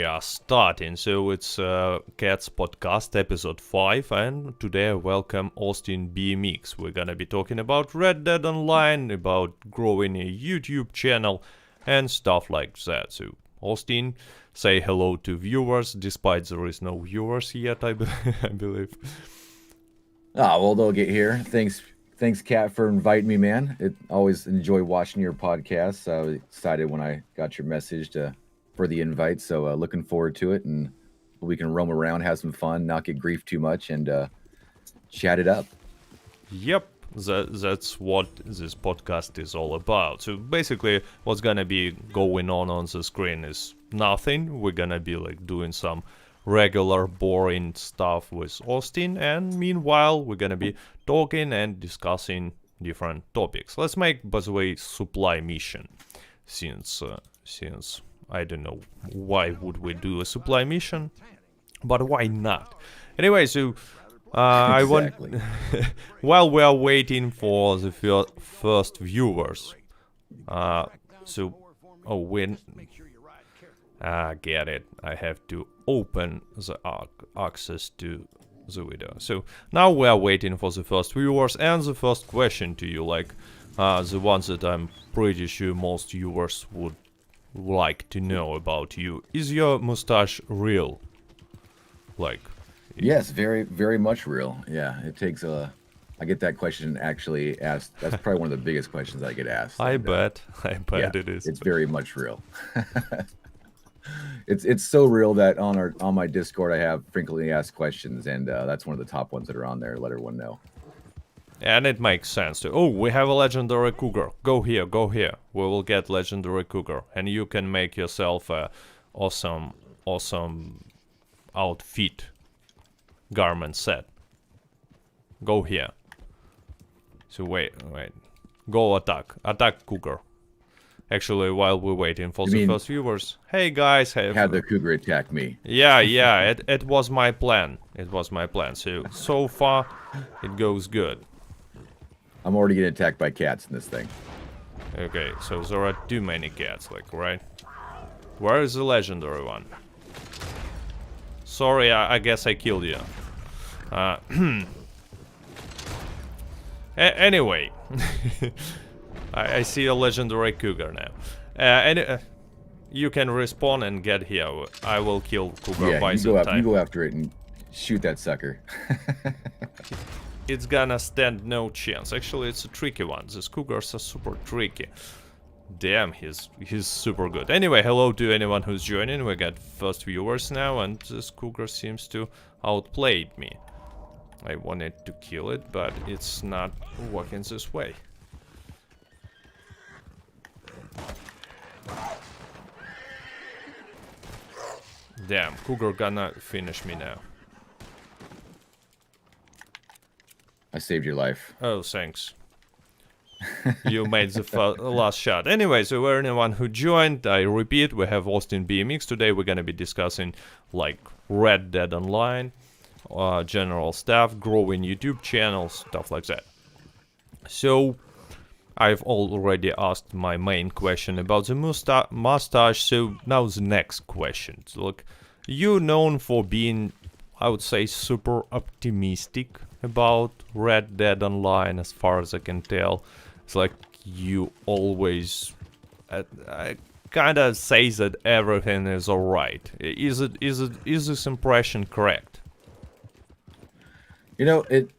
are starting. So it's Cats Podcast episode 5, and today I welcome AustinBMX. We're gonna be talking about Red Dead Online, about growing a YouTube channel, and stuff like that. So Austin, say hello to viewers, despite there is no viewers yet, I believe. Ah, well, they'll get here. Thanks, Kat, for inviting me, man. It always enjoy watching your podcast. I was excited when I got your message for the invite. So looking forward to it, and we can roam around, have some fun, not get grief too much, and chat it up. Yep, that's what this podcast is all about. So basically, what's gonna be going on the screen is nothing. We're gonna be like doing some regular boring stuff with Austin, and meanwhile we're gonna be talking and discussing different topics. Let's make, by the way, supply mission, since I don't know why would we do a supply mission, but why not? Anyway, so I want while we are waiting for the first viewers, get it. I have to open the access to the video. So now we are waiting for the first viewers, and the first question to you, like the ones that I'm pretty sure most viewers would like to know about you. Is your mustache real? Like, yes, very, very much real. Yeah, it takes I get that question actually asked. That's probably one of the biggest questions I get asked. I bet it is. It's very much real. It's so real that on my Discord I have frequently asked questions, and that's one of the top ones that are on there. Let everyone know. And it makes sense too. Oh, we have a legendary Cougar. Go here, go here. We will get legendary Cougar, and you can make yourself a awesome outfit garment set. Go here. So wait. Go attack Cougar. Actually, while we're waiting for the first viewers, hey guys, had the Cougar attack me. Yeah, it was my plan. So far, it goes good. I'm already getting attacked by cats in this thing. Okay, so there are too many cats, like, right? Where is the legendary one? Sorry, I guess I killed you. Anyway. I see a legendary Cougar now. You can respawn and get here. I will kill Cougar by some time. You go after it and shoot that sucker. It's gonna stand no chance. Actually, it's a tricky one. These Cougars are super tricky. Damn, he's super good. Anyway, hello to anyone who's joining. We got first viewers now, and this Cougar seems to outplay me. I wanted to kill it, but it's not working this way. Damn, Cougar gonna finish me now. I saved your life. Oh, thanks. You made the last shot. Anyway, so for anyone who joined, I repeat, we have AustinBMX. Today we're gonna be discussing like Red Dead Online, general stuff, growing YouTube channels, stuff like that. So I've already asked my main question about the mustache, so now the next question. So, look, you're known for being, I would say, super optimistic about Red Dead Online, as far as I can tell. It's like you always kind of say that everything is alright. Is this impression correct? You know, it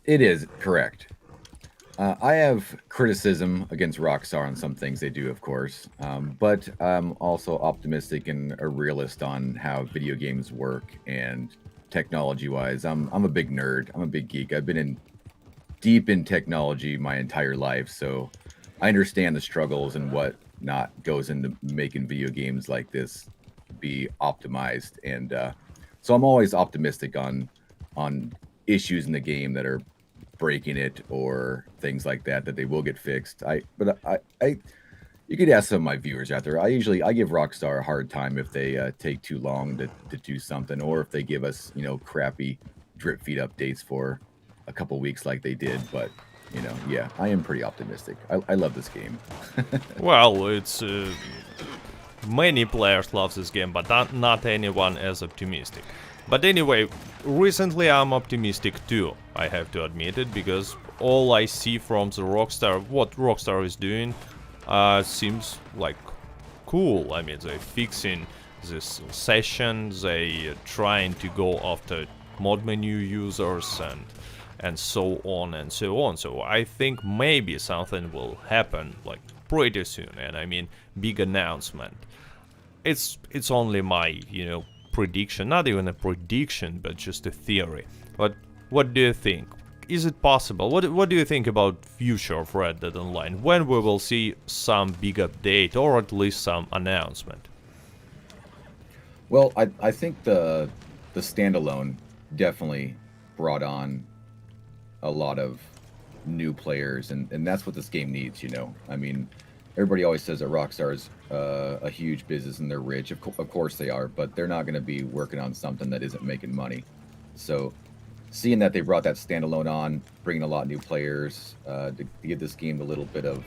is correct. I have criticism against Rockstar on some things they do, of course, but I'm also optimistic and a realist on how video games work and technology-wise. I'm a big nerd. I'm a big geek. I've been deep in technology my entire life, so I understand the struggles and what not goes into making video games like this be optimized, and so I'm always optimistic on issues in the game that are breaking it or things like that they will get fixed. You could ask some of my viewers out there. I give Rockstar a hard time if they take too long to do something, or if they give us crappy drip feed updates for a couple weeks like they did. But yeah, I am pretty optimistic. I love this game. Well, it's many players love this game, but not anyone as optimistic. But anyway, recently I'm optimistic too, I have to admit it, because all I see from the what Rockstar is doing, seems like cool. I mean, they're fixing this session, they trying to go after mod menu users and so on and so on. So I think maybe something will happen like pretty soon, and I mean big announcement. It's only my, prediction, not even a prediction, but just a theory. But what do you think? Is it possible? What do you think about future of Red Dead Online? When we will see some big update or at least some announcement? Well, I think the standalone definitely brought on a lot of new players, and that's what this game needs. I mean, everybody always says that Rockstar is a huge business and they're rich. Of course they are, but they're not going to be working on something that isn't making money. So seeing that they brought that standalone on, bringing a lot of new players to give this game the little bit of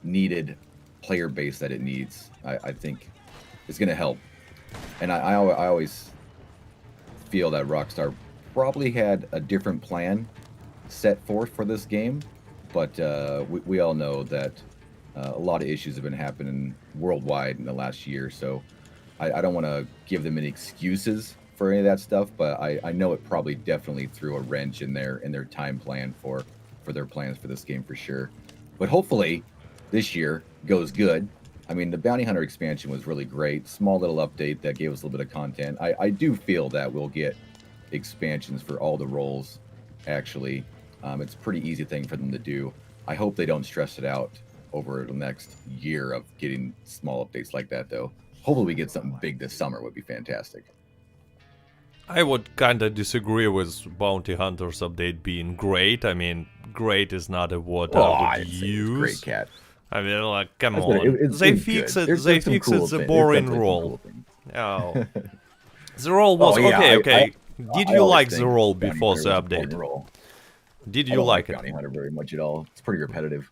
needed player base that it needs, I think it's going to help. And I always feel that Rockstar probably had a different plan set forth for this game, but we all know that a lot of issues have been happening worldwide in the last year, so I don't want to give them any excuses for any of that stuff, but I know it probably definitely threw a wrench in their time plan for their plans for this game for sure. But hopefully this year goes good. I mean, the Bounty Hunter expansion was really great. Small little update that gave us a little bit of content. I do feel that we'll get expansions for all the roles, actually. It's a pretty easy thing for them to do. I hope they don't stress it out over the next year of getting small updates like that, though. Hopefully we get something big this summer would be fantastic. I would kinda disagree with Bounty Hunters update being great. I mean, great is not a word I would use. Great, Cat. I mean, like, come That's on. They fix it. They fix cool it. The boring role. Oh, the role was okay. Did you like the role before the update? Did you like it? Bounty Hunter very much at all. It's pretty repetitive.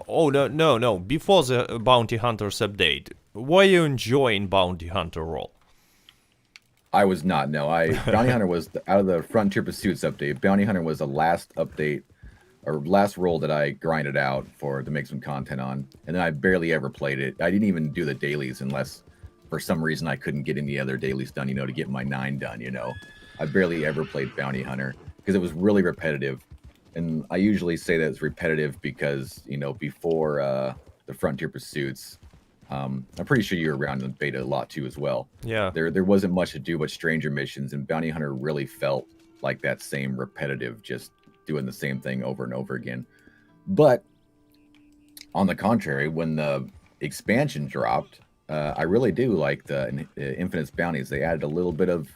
Oh no! Before the Bounty Hunters update, were you enjoying Bounty Hunter role? I was not. No, Bounty Hunter was out of the Frontier Pursuits update. Bounty Hunter was the last update or last role that I grinded out to make some content on, and then I barely ever played it. I didn't even do the dailies unless for some reason I couldn't get any other dailies done, to get my 9 done. I barely ever played Bounty Hunter because it was really repetitive. And I usually say that it's repetitive because, before the Frontier Pursuits, I'm pretty sure you were around in the beta a lot too as well. Yeah. There wasn't much to do but stranger missions, and Bounty Hunter really felt like that same repetitive, just doing the same thing over and over again. But on the contrary, when the expansion dropped, I really do like the Infinite Bounties. They added a little bit of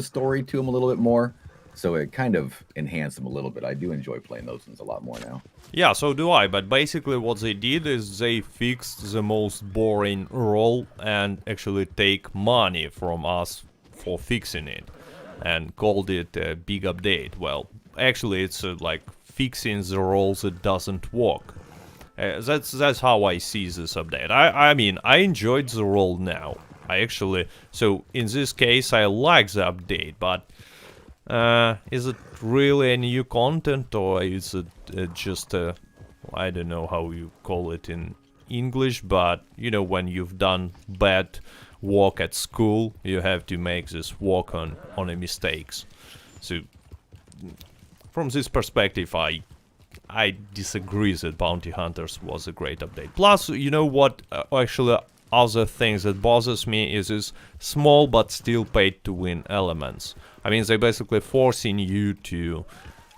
story to them, a little bit more. So it kind of enhanced them a little bit. I do enjoy playing those ones a lot more now. Yeah, so do I. But basically what they did is they fixed the most boring role and actually take money from us for fixing it. And called it a big update. Well, actually it's like fixing the roles that doesn't work. That's how I see this update. I mean, I enjoyed the role now. So in this case I like the update, but is it really a new content, or is it just I don't know how you call it in English, but when you've done bad work at school, you have to make this work on the mistakes. So from this perspective, I disagree that Bounty Hunters was a great update. Plus, what actually other things that bothers me is this small but still paid to win elements. I mean, they're basically forcing you to,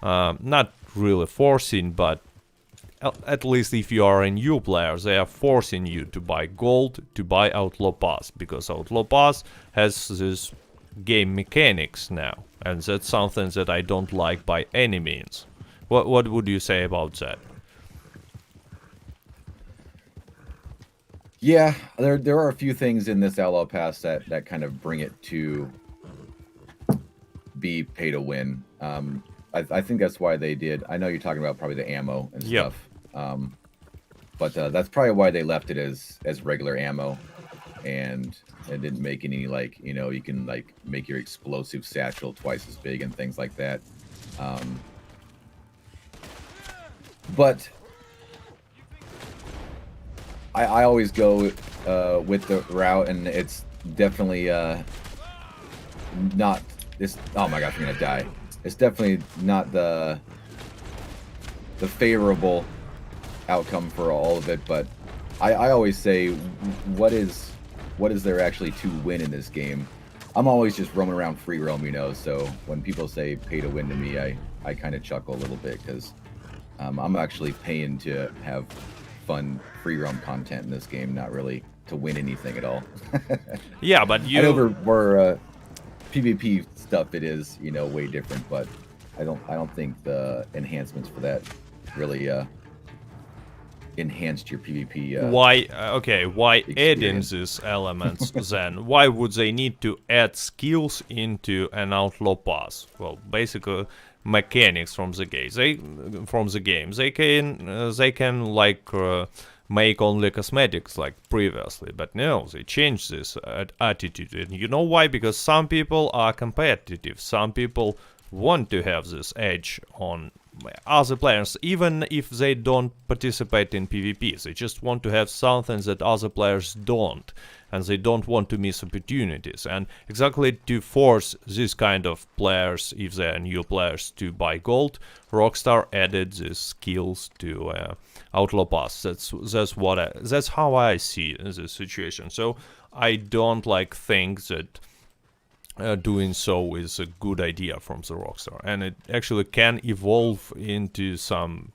not really forcing, but at least if you are a new player, they are forcing you to buy gold, to buy Outlaw Pass, because Outlaw Pass has this game mechanics now, and that's something that I don't like by any means. What would you say about that? Yeah, there are a few things in this Outlaw Pass that kind of bring it to be pay to win. I think that's why they did. I know you're talking about probably the ammo and stuff. But that's probably why they left it as regular ammo, and it didn't make any, like, you know, you can like make your explosive satchel twice as big and things like that. But I always go with the route, and it's definitely not this. Oh my gosh, I'm gonna die. It's definitely not the favorable outcome for all of it, but I always say, what is there actually to win in this game? I'm always just roaming around free roam, you know, so when people say pay to win to me, I kind of chuckle a little bit, because I'm actually paying to have fun free roam content in this game, not really to win anything at all. Yeah, but I know for PvP stuff it is, you know, way different, but I don't think the enhancements for that really enhanced your PvP. Why adding experience. these elements then? Why would they need to add skills into an outlaw pass? Well, basically mechanics from the game. They can like make only cosmetics like previously, but no, they changed this attitude. And you know why? Because some people are competitive. Some people want to have this edge on other players, even if they don't participate in PvP. They just want to have something that other players don't, and they don't want to miss opportunities. And exactly to force this kind of players, if they are new players, to buy gold, Rockstar added these skills to Outlaw Pass. That's how I see the situation. So I don't like think that doing so is a good idea from the Rockstar, and it actually can evolve into some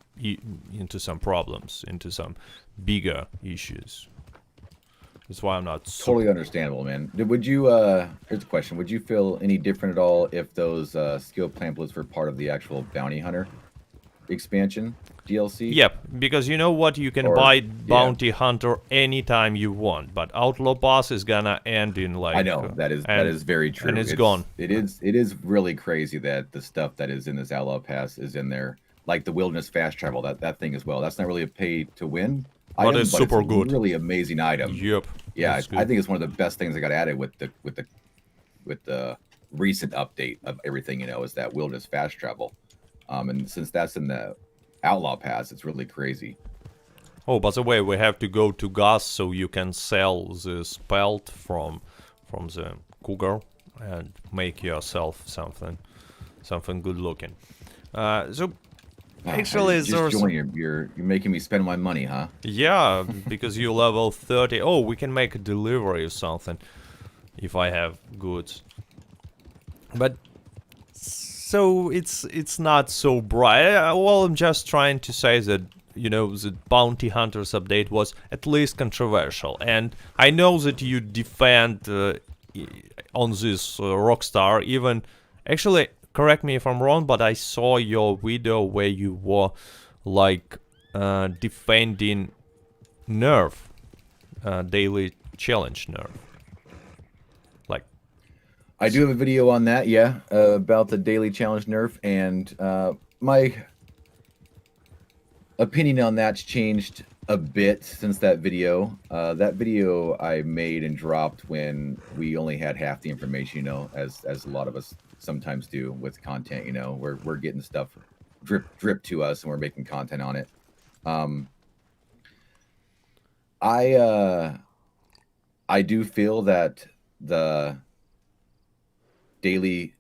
problems, into some bigger issues. That's why I'm not Totally understandable, man. Would you here's a question: would you feel any different at all if those skill pamphlets were part of the actual Bounty Hunter expansion DLC? Yep, because you know what, you can buy Bounty Hunter anytime you want, but Outlaw Pass is gonna end in like... I know, that is very true. And it's gone. It is really crazy that the stuff that is in this Outlaw Pass is in there, like the Wilderness Fast Travel, that thing as well. That's not really a pay to win item, but it's super good. Really amazing item. Yep. Yeah, I think it's one of the best things that got added with the recent update of everything. You know, is that Wilderness Fast Travel, and since that's in the Outlaw Pass, it's really crazy. Oh, by the way, we have to go to gas so you can sell this pelt from the Cougar and make yourself something good looking. So actually, you're making me spend my money, huh? Yeah, because you level 30. Oh, we can make a delivery or something if I have goods. But so it's not so bright. Well, I'm just trying to say that, you know, the Bounty Hunters update was at least controversial, and I know that you defend on this Rockstar. Even actually, correct me if I'm wrong, but I saw your video where you were like defending nerf, daily challenge nerf. I do have a video on that, yeah, about the daily challenge nerf, and my opinion on that's changed a bit since that video. That video I made and dropped when we only had half the information, you know, as a lot of us sometimes do with content. You know, we're getting stuff drip to us, and we're making content on it. I do feel that the daily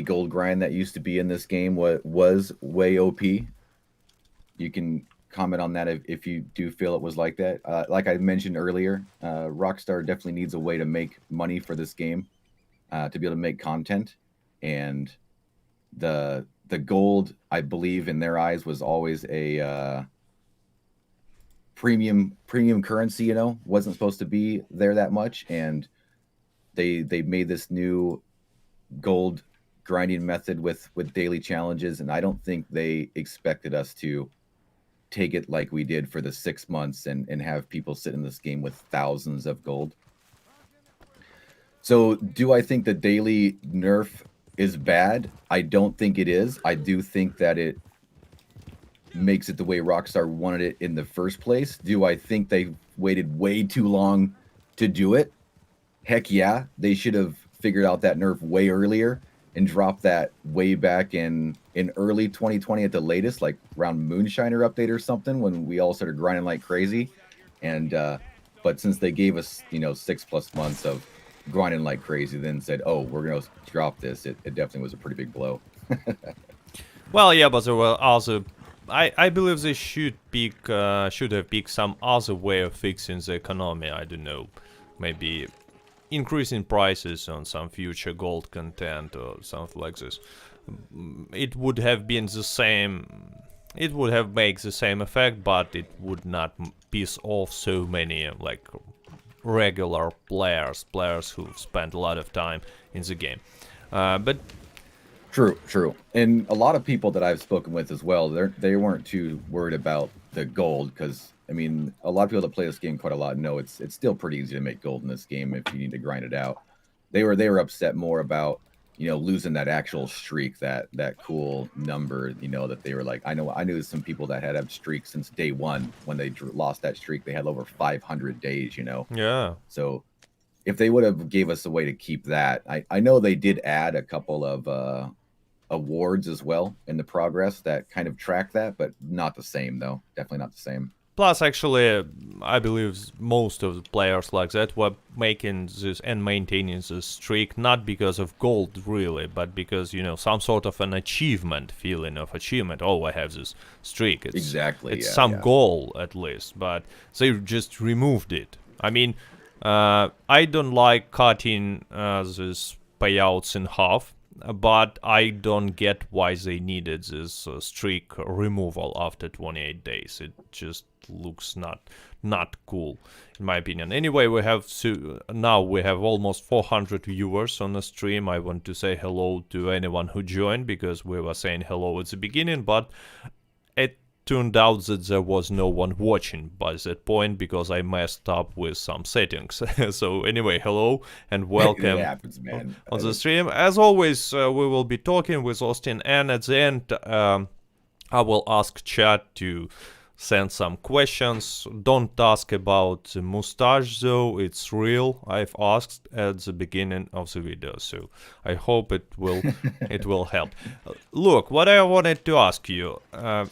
gold grind that used to be in this game was way OP. You can comment on that if you do feel it was like that. Like I mentioned earlier, Rockstar definitely needs a way to make money for this game, to be able to make content, and the gold, I believe, in their eyes was always a premium currency. You know, wasn't supposed to be there that much, and they made this new gold grinding method with daily challenges, and I don't think they expected us to take it like we did for the 6 months and have people sit in this game with thousands of gold. So do I think the daily nerf is bad? I don't think it is. I do think that it makes it the way Rockstar wanted it in the first place. Do I think they waited way too long to do it? Heck yeah, they should have figured out that nerf way earlier and dropped that way back in early 2020 at the latest, like around Moonshiner update or something, when we all started grinding like crazy. And but since they gave us 6+ months of grinding like crazy, then said, oh, we're gonna drop this, it definitely was a pretty big blow. Well, yeah, but there were also, I believe they should have picked some other way of fixing the economy. I don't know, maybe increasing prices on some future gold content or something like this. It would have been the same. It would have made the same effect, but it would not piss off so many like regular players who spend a lot of time in the game. But True. And a lot of people that I've spoken with as well, they weren't too worried about the gold, because I mean, a lot of people that play this game quite a lot know it's still pretty easy to make gold in this game if you need to grind it out. They were upset more about losing that actual streak, that cool number, that they were like, I knew some people that had streaks since day one. When they lost that streak, they had over 500 days. yeah. So if they would have gave us a way to keep that, I know they did add a couple of awards as well in the progress that kind of track that, but not the same though. Definitely not the same. Plus, actually, I believe most of the players like that were making this and maintaining this streak not because of gold, really, but because, some sort of an feeling of achievement. Oh, I have this streak. It's some goal, at least, but they just removed it. I mean, I don't like cutting these payouts in half, but I don't get why they needed this streak removal after 28 days. It just looks not cool, in my opinion. Anyway, now we have almost 400 viewers on the stream. I want to say hello to anyone who joined, because we were saying hello at the beginning, but it turned out that there was no one watching by that point because I messed up with some settings. So anyway, hello and welcome happens, man. on the stream. As always, we will be talking with Austin, and at the end I will ask chat to send some questions. Don't ask about the mustache though, it's real. I've asked at the beginning of the video, so I hope it will help. Look, what I wanted to ask you,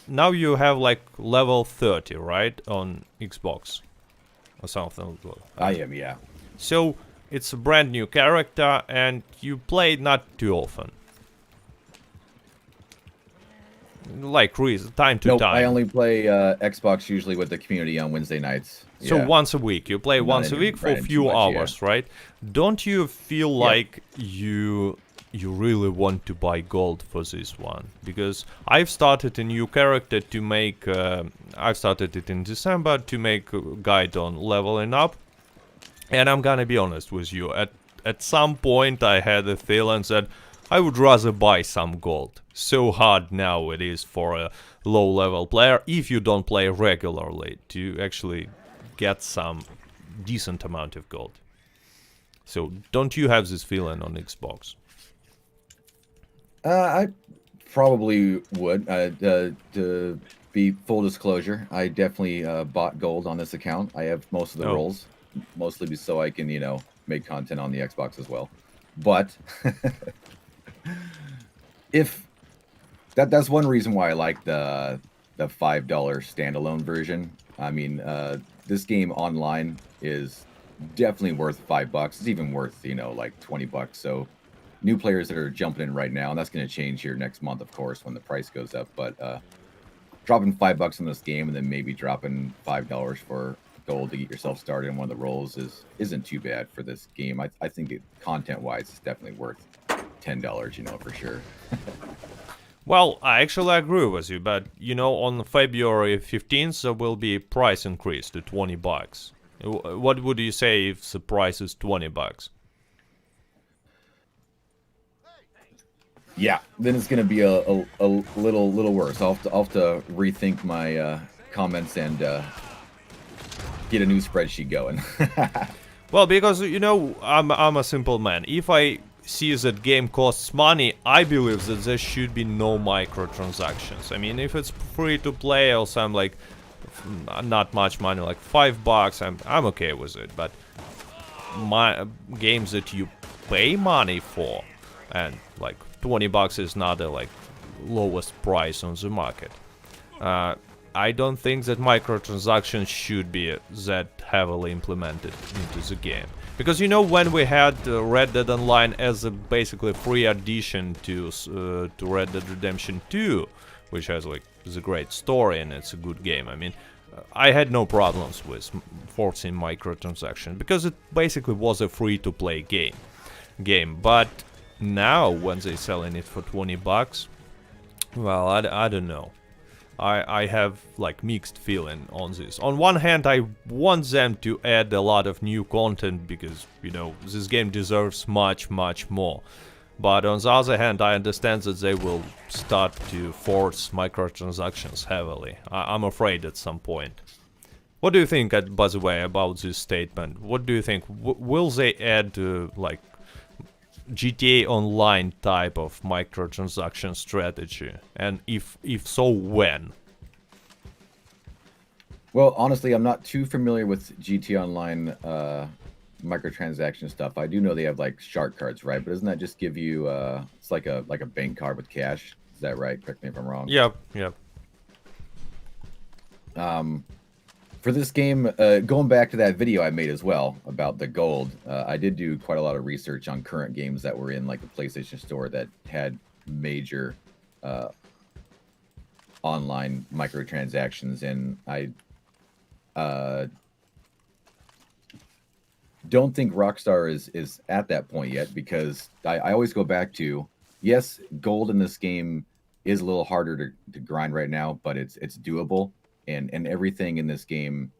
now you have like level 30, right, on Xbox or something. I am, yeah. So it's a brand new character and you play not too often. Like time to time. I only play Xbox usually with the community on Wednesday nights. So once a week. You play once a week for a few hours, right? Don't you feel like you really want to buy gold for this one? Because I've started a new character to make... I've started it in December to make a guide on leveling up. And I'm gonna be honest with you. At some point I had a feeling that I would rather buy some gold. So hard now it is for a low-level player, if you don't play regularly, to actually get some decent amount of gold. So don't you have this feeling on Xbox? I probably would. To be full disclosure, I definitely bought gold on this account. I have most of the roles, mostly so I can, make content on the Xbox as well. But... if that's one reason why I like the $5 standalone version. I mean, this game online is definitely worth $5. It's even worth like $20. So new players that are jumping in right now, and that's going to change here next month, of course, when the price goes up. But dropping $5 in this game and then maybe dropping $5 for gold to get yourself started in one of the roles isn't too bad for this game. I think content-wise, it's definitely worth $10, for sure. Well, I actually agree with you, but on February 15th there will be a price increase to $20. What would you say if the price is $20? Yeah, then it's gonna be a little worse. I'll have to rethink my comments and get a new spreadsheet going. Well, because I'm a simple man. If I see that game costs money, I believe that there should be no microtransactions. I mean, if it's free to play or some like not much money, like $5, I'm okay with it. But my games that you pay money for, and like $20 is not the like lowest price on the market. I don't think that microtransactions should be that heavily implemented into the game. Because you know, when we had Red Dead Online as a basically free addition to Red Dead Redemption 2, which has like the great story and it's a good game. I mean, I had no problems with forcing microtransactions because it basically was a free-to-play game. But now when they're selling it for $20, well, I don't know. I have like mixed feeling on this. On one hand, I want them to add a lot of new content because, you know, this game deserves much more. But on the other hand, I understand that they will start to force microtransactions heavily. I'm afraid at some point. What do you think, by the way, about this statement? What do you think? Will they add like GTA Online type of microtransaction strategy, and if so, when? Well, honestly, I'm not too familiar with GTA Online microtransaction stuff. I do know they have like shark cards, right? But doesn't that just give you it's like a bank card with cash? Is that right? Correct me if I'm wrong. Yep. For this game, going back to that video I made as well about the gold, I did do quite a lot of research on current games that were in like the PlayStation Store that had major online microtransactions, and I don't think Rockstar is at that point yet, because I always go back to, yes, gold in this game is a little harder to grind right now, but it's doable. And everything in this game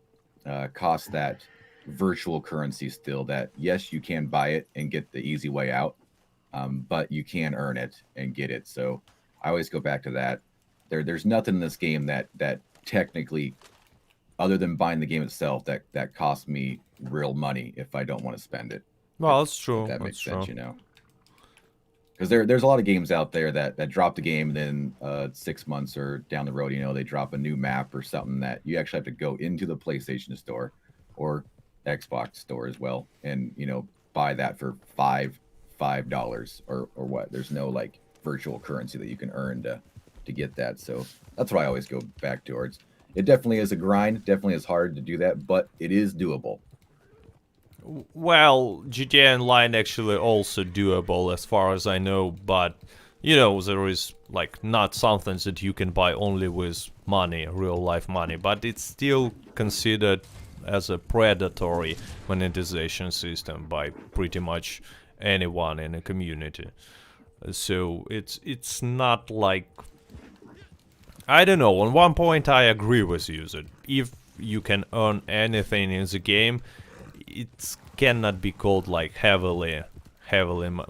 costs that virtual currency still, that yes, you can buy it and get the easy way out, but you can earn it and get it. So I always go back to that. There's nothing in this game that technically, other than buying the game itself, that costs me real money if I don't want to spend it. Well, that's true. If that makes sense, you know. Because there's a lot of games out there that drop the game, and then 6 months or down the road, you know, they drop a new map or something that you actually have to go into the PlayStation Store or Xbox Store as well, and, you know, buy that for $5 or what. There's no like virtual currency that you can earn to get that. So that's what I always go back towards. It definitely is a grind. Definitely is hard to do that, but it is doable. Well, GTA Online actually also doable as far as I know, but you know, there is like not something that you can buy only with money, real life money, but it's still considered as a predatory monetization system by pretty much anyone in a community. So it's not like, I don't know, on one point I agree with you that if you can earn anything in the game, it cannot be called like heavy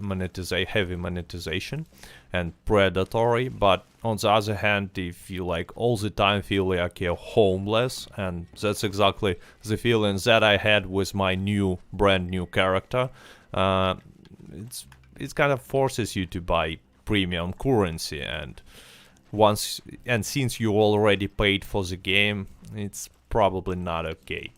monetization and predatory. But on the other hand, if you like all the time feel like you're homeless, and that's exactly the feeling that I had with my brand new character, it kind of forces you to buy premium currency, and since you already paid for the game, it's probably not okay.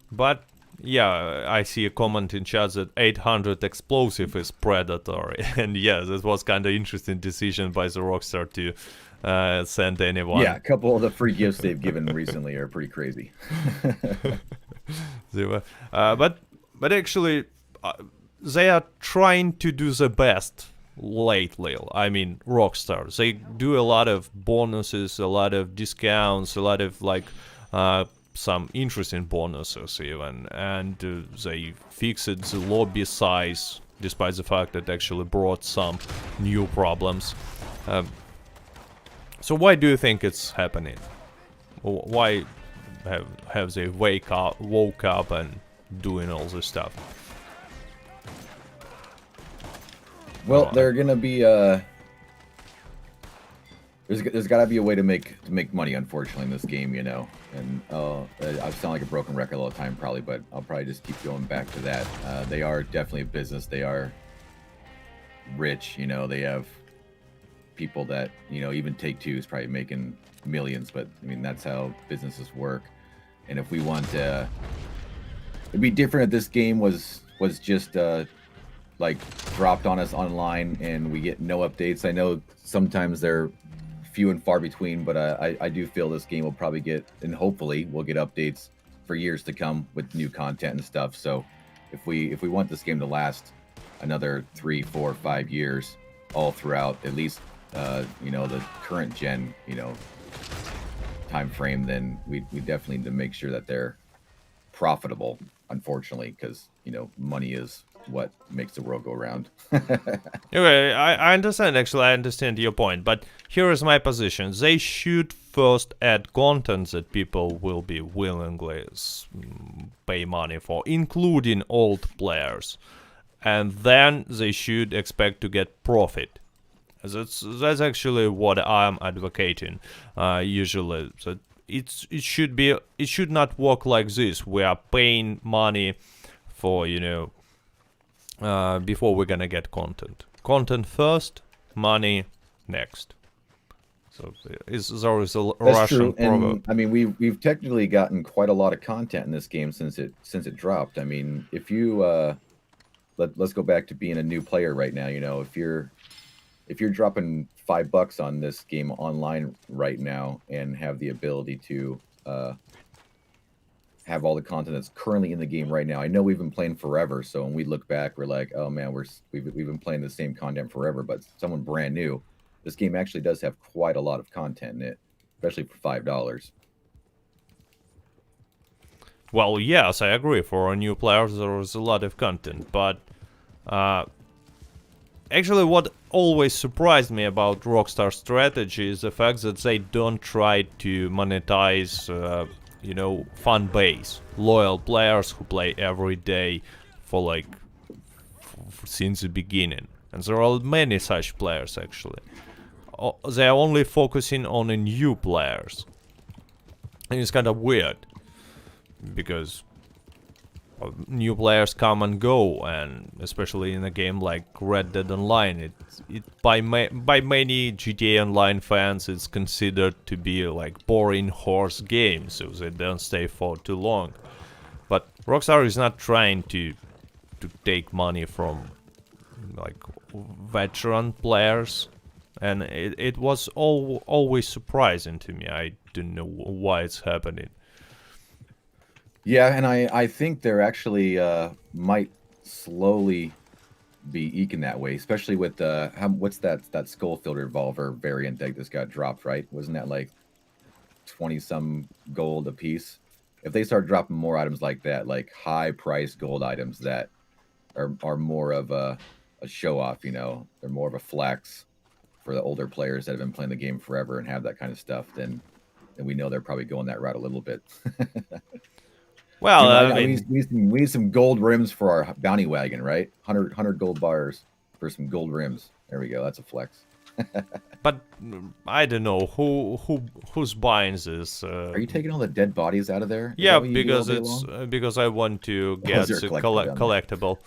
But yeah, I see a comment in chat that 800 explosive is predatory, and yeah, that was kind of interesting decision by the Rockstar to send anyone. Yeah, a couple of the free gifts they've given recently are pretty crazy. But actually, they are trying to do the best lately. I mean, Rockstar, they do a lot of bonuses, a lot of discounts, a lot of like some interesting bonuses even, and they fixed the lobby size, despite the fact that actually brought some new problems. So why do you think it's happening? Why have they woke up and doing all this stuff? Well, they're gonna be there's got to be a way to make money, unfortunately, in this game, you know. And I sound like a broken record all the time, probably, but I'll probably just keep going back to that. They are definitely a business. They are rich. You know, they have people that, you know, even Take-Two is probably making millions, but I mean that's how businesses work. And if we want to, it'd be different if this game was just like dropped on us online and we get no updates. I know sometimes they're few and far between, but I do feel this game will probably get, and hopefully we'll get updates for years to come with new content and stuff. So if we want this game to last another 3, 4, 5 years all throughout at least you know, the current gen, you know, time frame, then we definitely need to make sure that they're profitable, unfortunately, because, you know, money is what makes the world go round. Okay, I understand, actually, I understand your point, but here is my position. They should first add content that people will be willingly pay money for, including old players. And then they should expect to get profit. That's actually what I'm advocating usually. So it should not work like this. We are paying money for, you know, before we're gonna get content. Content first, money next. So there is a Russian proverb. And I mean, we've technically gotten quite a lot of content in this game since it dropped. I mean, if you let's go back to being a new player right now. You know, if you're dropping $5 on this game online right now and have the ability to have all the content that's currently in the game right now. I know we've been playing forever, so when we look back, we're like, oh man, we've been playing the same content forever. But someone brand new, this game actually does have quite a lot of content in it, especially for $5. Well, yes, I agree. For new players, there is a lot of content, but actually, what always surprised me about Rockstar's strategy is the fact that they don't try to monetize, you know, fan base, loyal players who play every day for like since the beginning, and there are many such players actually. They are only focusing on the new players, and it's kind of weird because new players come and go, and especially in a game like Red Dead Online, by many GTA Online fans it's considered to be like boring horse game, so they don't stay for too long. But Rockstar is not trying to take money from like veteran players, and it was always surprising to me. I don't know why it's happening. Yeah, and I think they're actually might slowly be eking that way, especially with what's that Schofield revolver variant that just got dropped, right? Wasn't that like 20 some gold a piece? If they start dropping more items like that, like high price gold items that are more of a show off, you know, they're more of a flex for the older players that have been playing the game forever and have that kind of stuff, then we know they're probably going that route a little bit. Well, I mean, we need some gold rims for our bounty wagon, right? 100 gold bars for some gold rims. There we go. That's a flex. But I don't know who's buying this. Are you taking all the dead bodies out of there? Yeah, because because I want to get there a the collectible collectible,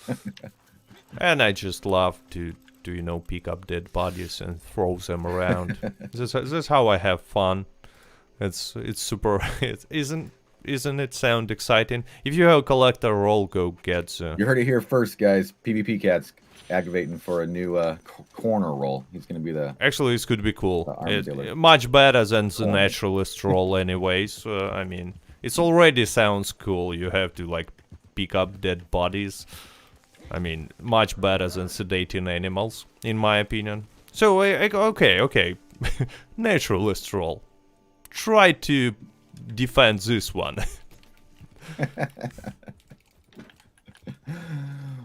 and I just love to you know, pick up dead bodies and throw them around. This how I have fun. It's super. Isn't it sound exciting? If you have a collector roll, go get. You heard it here first, guys. PvP Cat's activating for a new corner roll. He's going to be the. Actually, this could be cool. Much better than the naturalist roll, anyways. I mean, it already sounds cool. You have to like pick up dead bodies. I mean, much better than sedating animals, in my opinion. So, okay. Naturalist roll. Try to defend this one.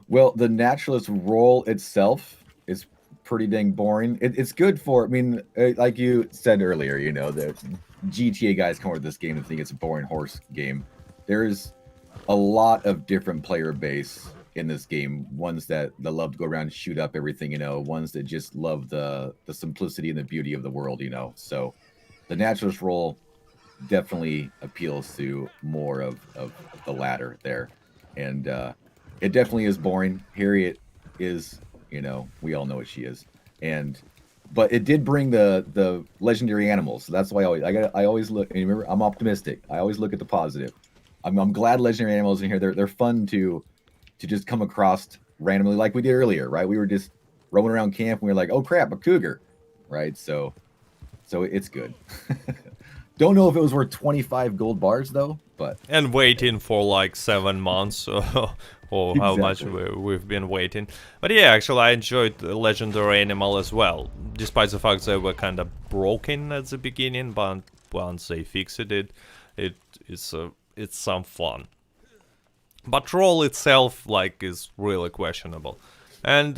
Well, the naturalist role itself is pretty dang boring. It's good for, I mean, like you said earlier, you know, the GTA guys come with this game and think it's a boring horse game. There's a lot of different player base in this game. Ones that love to go around and shoot up everything, you know, ones that just love the simplicity and the beauty of the world, you know. So the naturalist role definitely appeals to more of the latter there, and it definitely is boring. Harriet is You know, we all know what she is. But it did bring the legendary animals. So that's why I always look. And remember, I'm optimistic. I always look at the positive. I'm glad legendary animals in here. They're fun to just come across randomly, like we did earlier, right? We were just roaming around camp and we were like, oh crap, a cougar, right? So it's good. Don't know if it was worth 25 gold bars though, but And waiting for like 7 months or how much we've been waiting. But yeah, actually I enjoyed the legendary animal as well, despite the fact they were kind of broken at the beginning, but once they fixed it's some fun. But role itself like is really questionable. And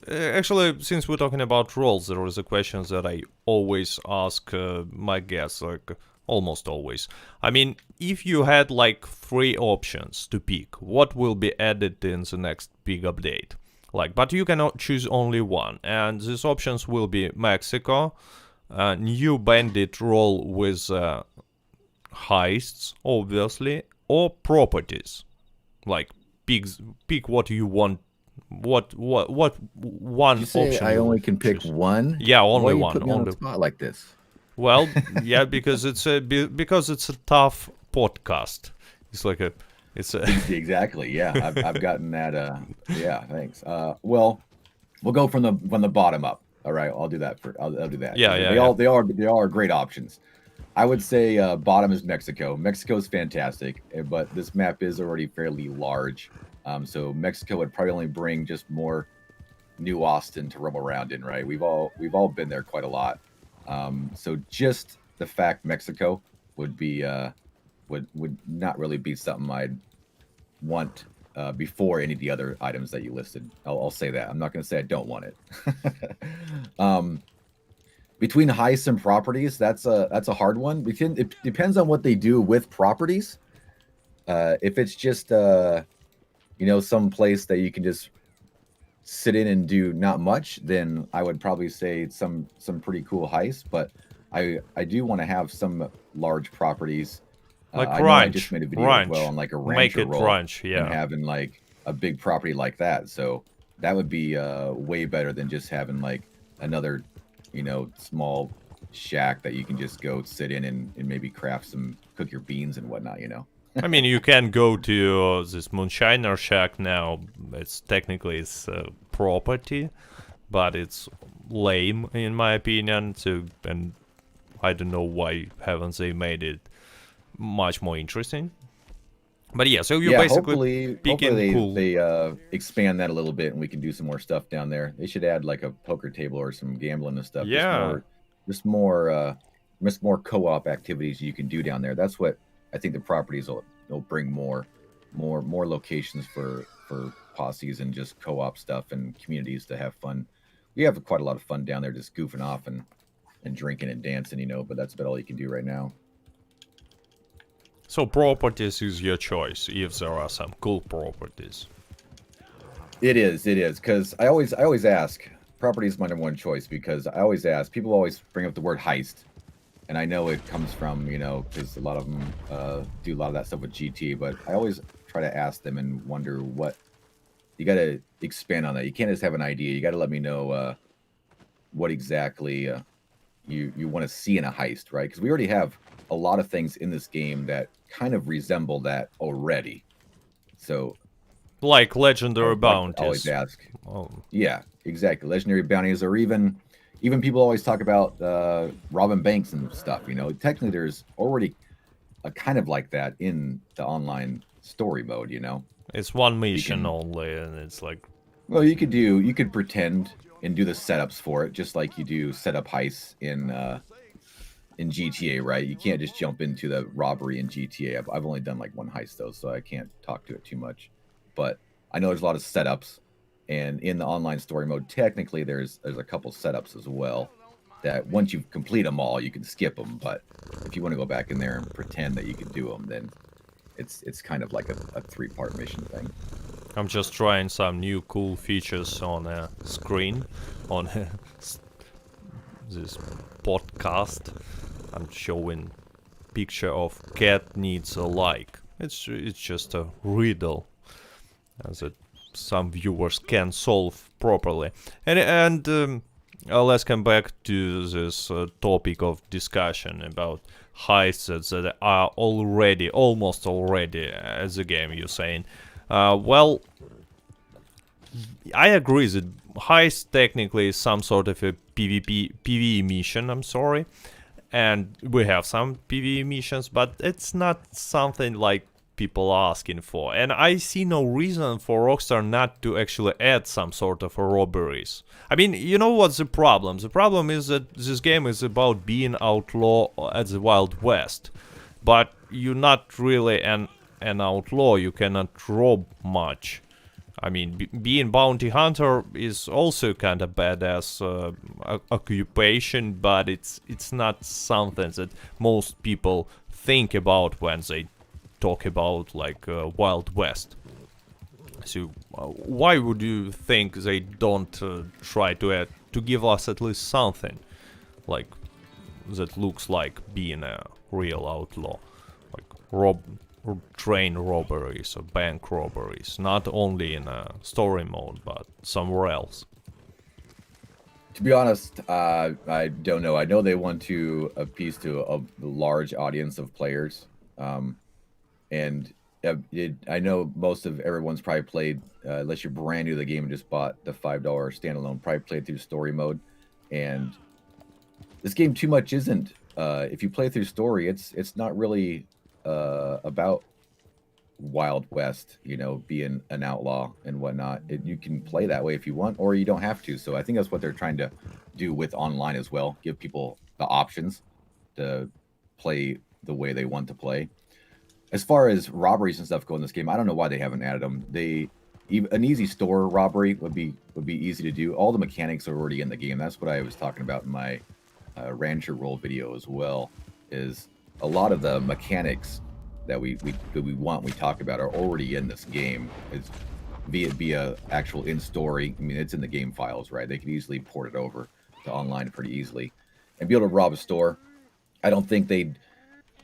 actually, since we're talking about roles, there is a question that I always ask my guests, like almost always. I mean, if you had like 3 options to pick, what will be added in the next big update? Like, but you cannot choose only one, and these options will be Mexico, new bandit role with heists, obviously, or properties. Like, pick what you want. What one you say option? I only can pick one? Yeah, only Why one. You put me on Only the spot like this. well, yeah, because it's a tough podcast. It's like it's a Exactly. Yeah, I've gotten that. Yeah, thanks. Well, we'll go from the bottom up. All right, I'll do that I'll do that. Yeah, They all are great options. I would say bottom is Mexico. Mexico is fantastic, but this map is already fairly large. So Mexico would probably only bring just more new Austin to roam around in, right? We've all been there quite a lot. So just the fact Mexico would be would not really be something I'd want before any of the other items that you listed. I'll say that. I'm not going to say I don't want it. Between heists and properties, that's a hard one. It depends on what they do with properties. If it's just some place that you can just sit in and do not much, then I would probably say some pretty cool heists. But I do want to have some large properties. like I know I just made a video as well on like a rancher Make it role ranch, yeah. and having like a big property like that. So that would be way better than just having like another small shack that you can just go sit in and maybe cook your beans and whatnot. I mean, you can go to this Moonshiner Shack now. It's technically property, but it's lame in my opinion. And I don't know why haven't they made it much more interesting. But yeah, so you're basically hopefully cool. they expand that a little bit and we can do some more stuff down there. They should add like a poker table or some gambling and stuff. Yeah, just more co-op activities you can do down there. That's what I think the properties will bring more locations for posses and just co-op stuff and communities to have fun. We have quite a lot of fun down there just goofing off and drinking and dancing, but that's about all you can do right now. So properties is your choice if there are some cool properties. It is, because I always ask. Property is my number one choice because I always ask. People always bring up the word heist, and I know it comes from because a lot of them do a lot of that stuff with GT. But I always try to ask them and wonder what you got to expand on that. You can't just have an idea. You got to let me know what exactly you want to see in a heist, right? Because we already have a lot of things in this game that kind of resemble that already. So, like legendary bounties. I always ask. Oh. Yeah, exactly. Legendary bounties, or even people always talk about robbing banks and stuff. Technically, there's already a kind of like that in the online story mode. It's one mission only, and it's like. Well, you could pretend and do the setups for it, just like you do setup heists in GTA, right? You can't just jump into the robbery in GTA. I've only done like one heist though, so I can't talk to it too much. But I know there's a lot of setups, and in the online story mode, technically there's a couple setups as well. That once you complete them all, you can skip them. But if you want to go back in there and pretend that you can do them, then it's kind of like a 3-part mission thing. I'm just trying some new cool features on a screen on this podcast. I'm showing picture of cat needs a like. It's just a riddle. As it some viewers can solve properly. And let's come back to this topic of discussion about heists that are almost already as a game, you're saying. Well, I agree that heist technically is some sort of a PvE mission, I'm sorry. And we have some PvE missions, but it's not something like people are asking for. And I see no reason for Rockstar not to actually add some sort of robberies. I mean, you know what's the problem? The problem is that this game is about being outlaw at the Wild West. But you're not really an outlaw, you cannot rob much. I mean, being bounty hunter is also kind of badass occupation, but it's not something that most people think about when they talk about like Wild West. So why would you think they don't try to give us at least something like that looks like being a real outlaw, like train robberies or bank robberies, not only in a story mode but somewhere else? To be honest, I don't know. I know they want to appease to a large audience of players, and I know most of everyone's probably played, unless you're brand new to the game and just bought the $5 standalone, probably played through story mode. And this game too much isn't. If you play through story, it's not really about Wild West, you know, being an outlaw and whatnot. You can play that way if you want, or you don't have to. So I think that's what they're trying to do with online as well. Give people the options to play the way they want to play. As far as robberies and stuff go in this game, I don't know why they haven't added them. An easy store robbery would be easy to do. All the mechanics are already in the game. That's what I was talking about in my Rancher Roll video as well. Is a lot of the mechanics that we talk about are already in this game. It's via actual in story. I mean, it's in the game files, right? They could easily port it over to online pretty easily, and be able to rob a store. I don't think they'd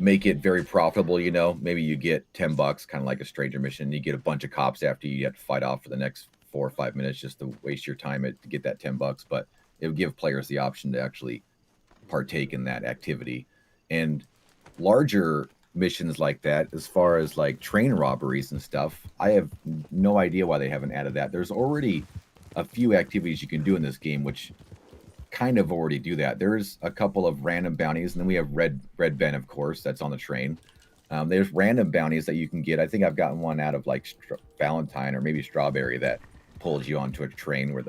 make it very profitable. You know, maybe you get $10, kind of like a stranger mission. You get a bunch of cops after you have to fight off for the next 4 or 5 minutes just to waste your time to get that $10. But it would give players the option to actually partake in that activity. And larger missions like that, as far as like train robberies and stuff, I have no idea why they haven't added that. There's already a few activities you can do in this game which kind of already do that. There's a couple of random bounties, and then we have Red Ben, of course, that's on the train. There's random bounties that you can get. I think I've gotten one out of like Valentine or maybe Strawberry that pulls you onto a train where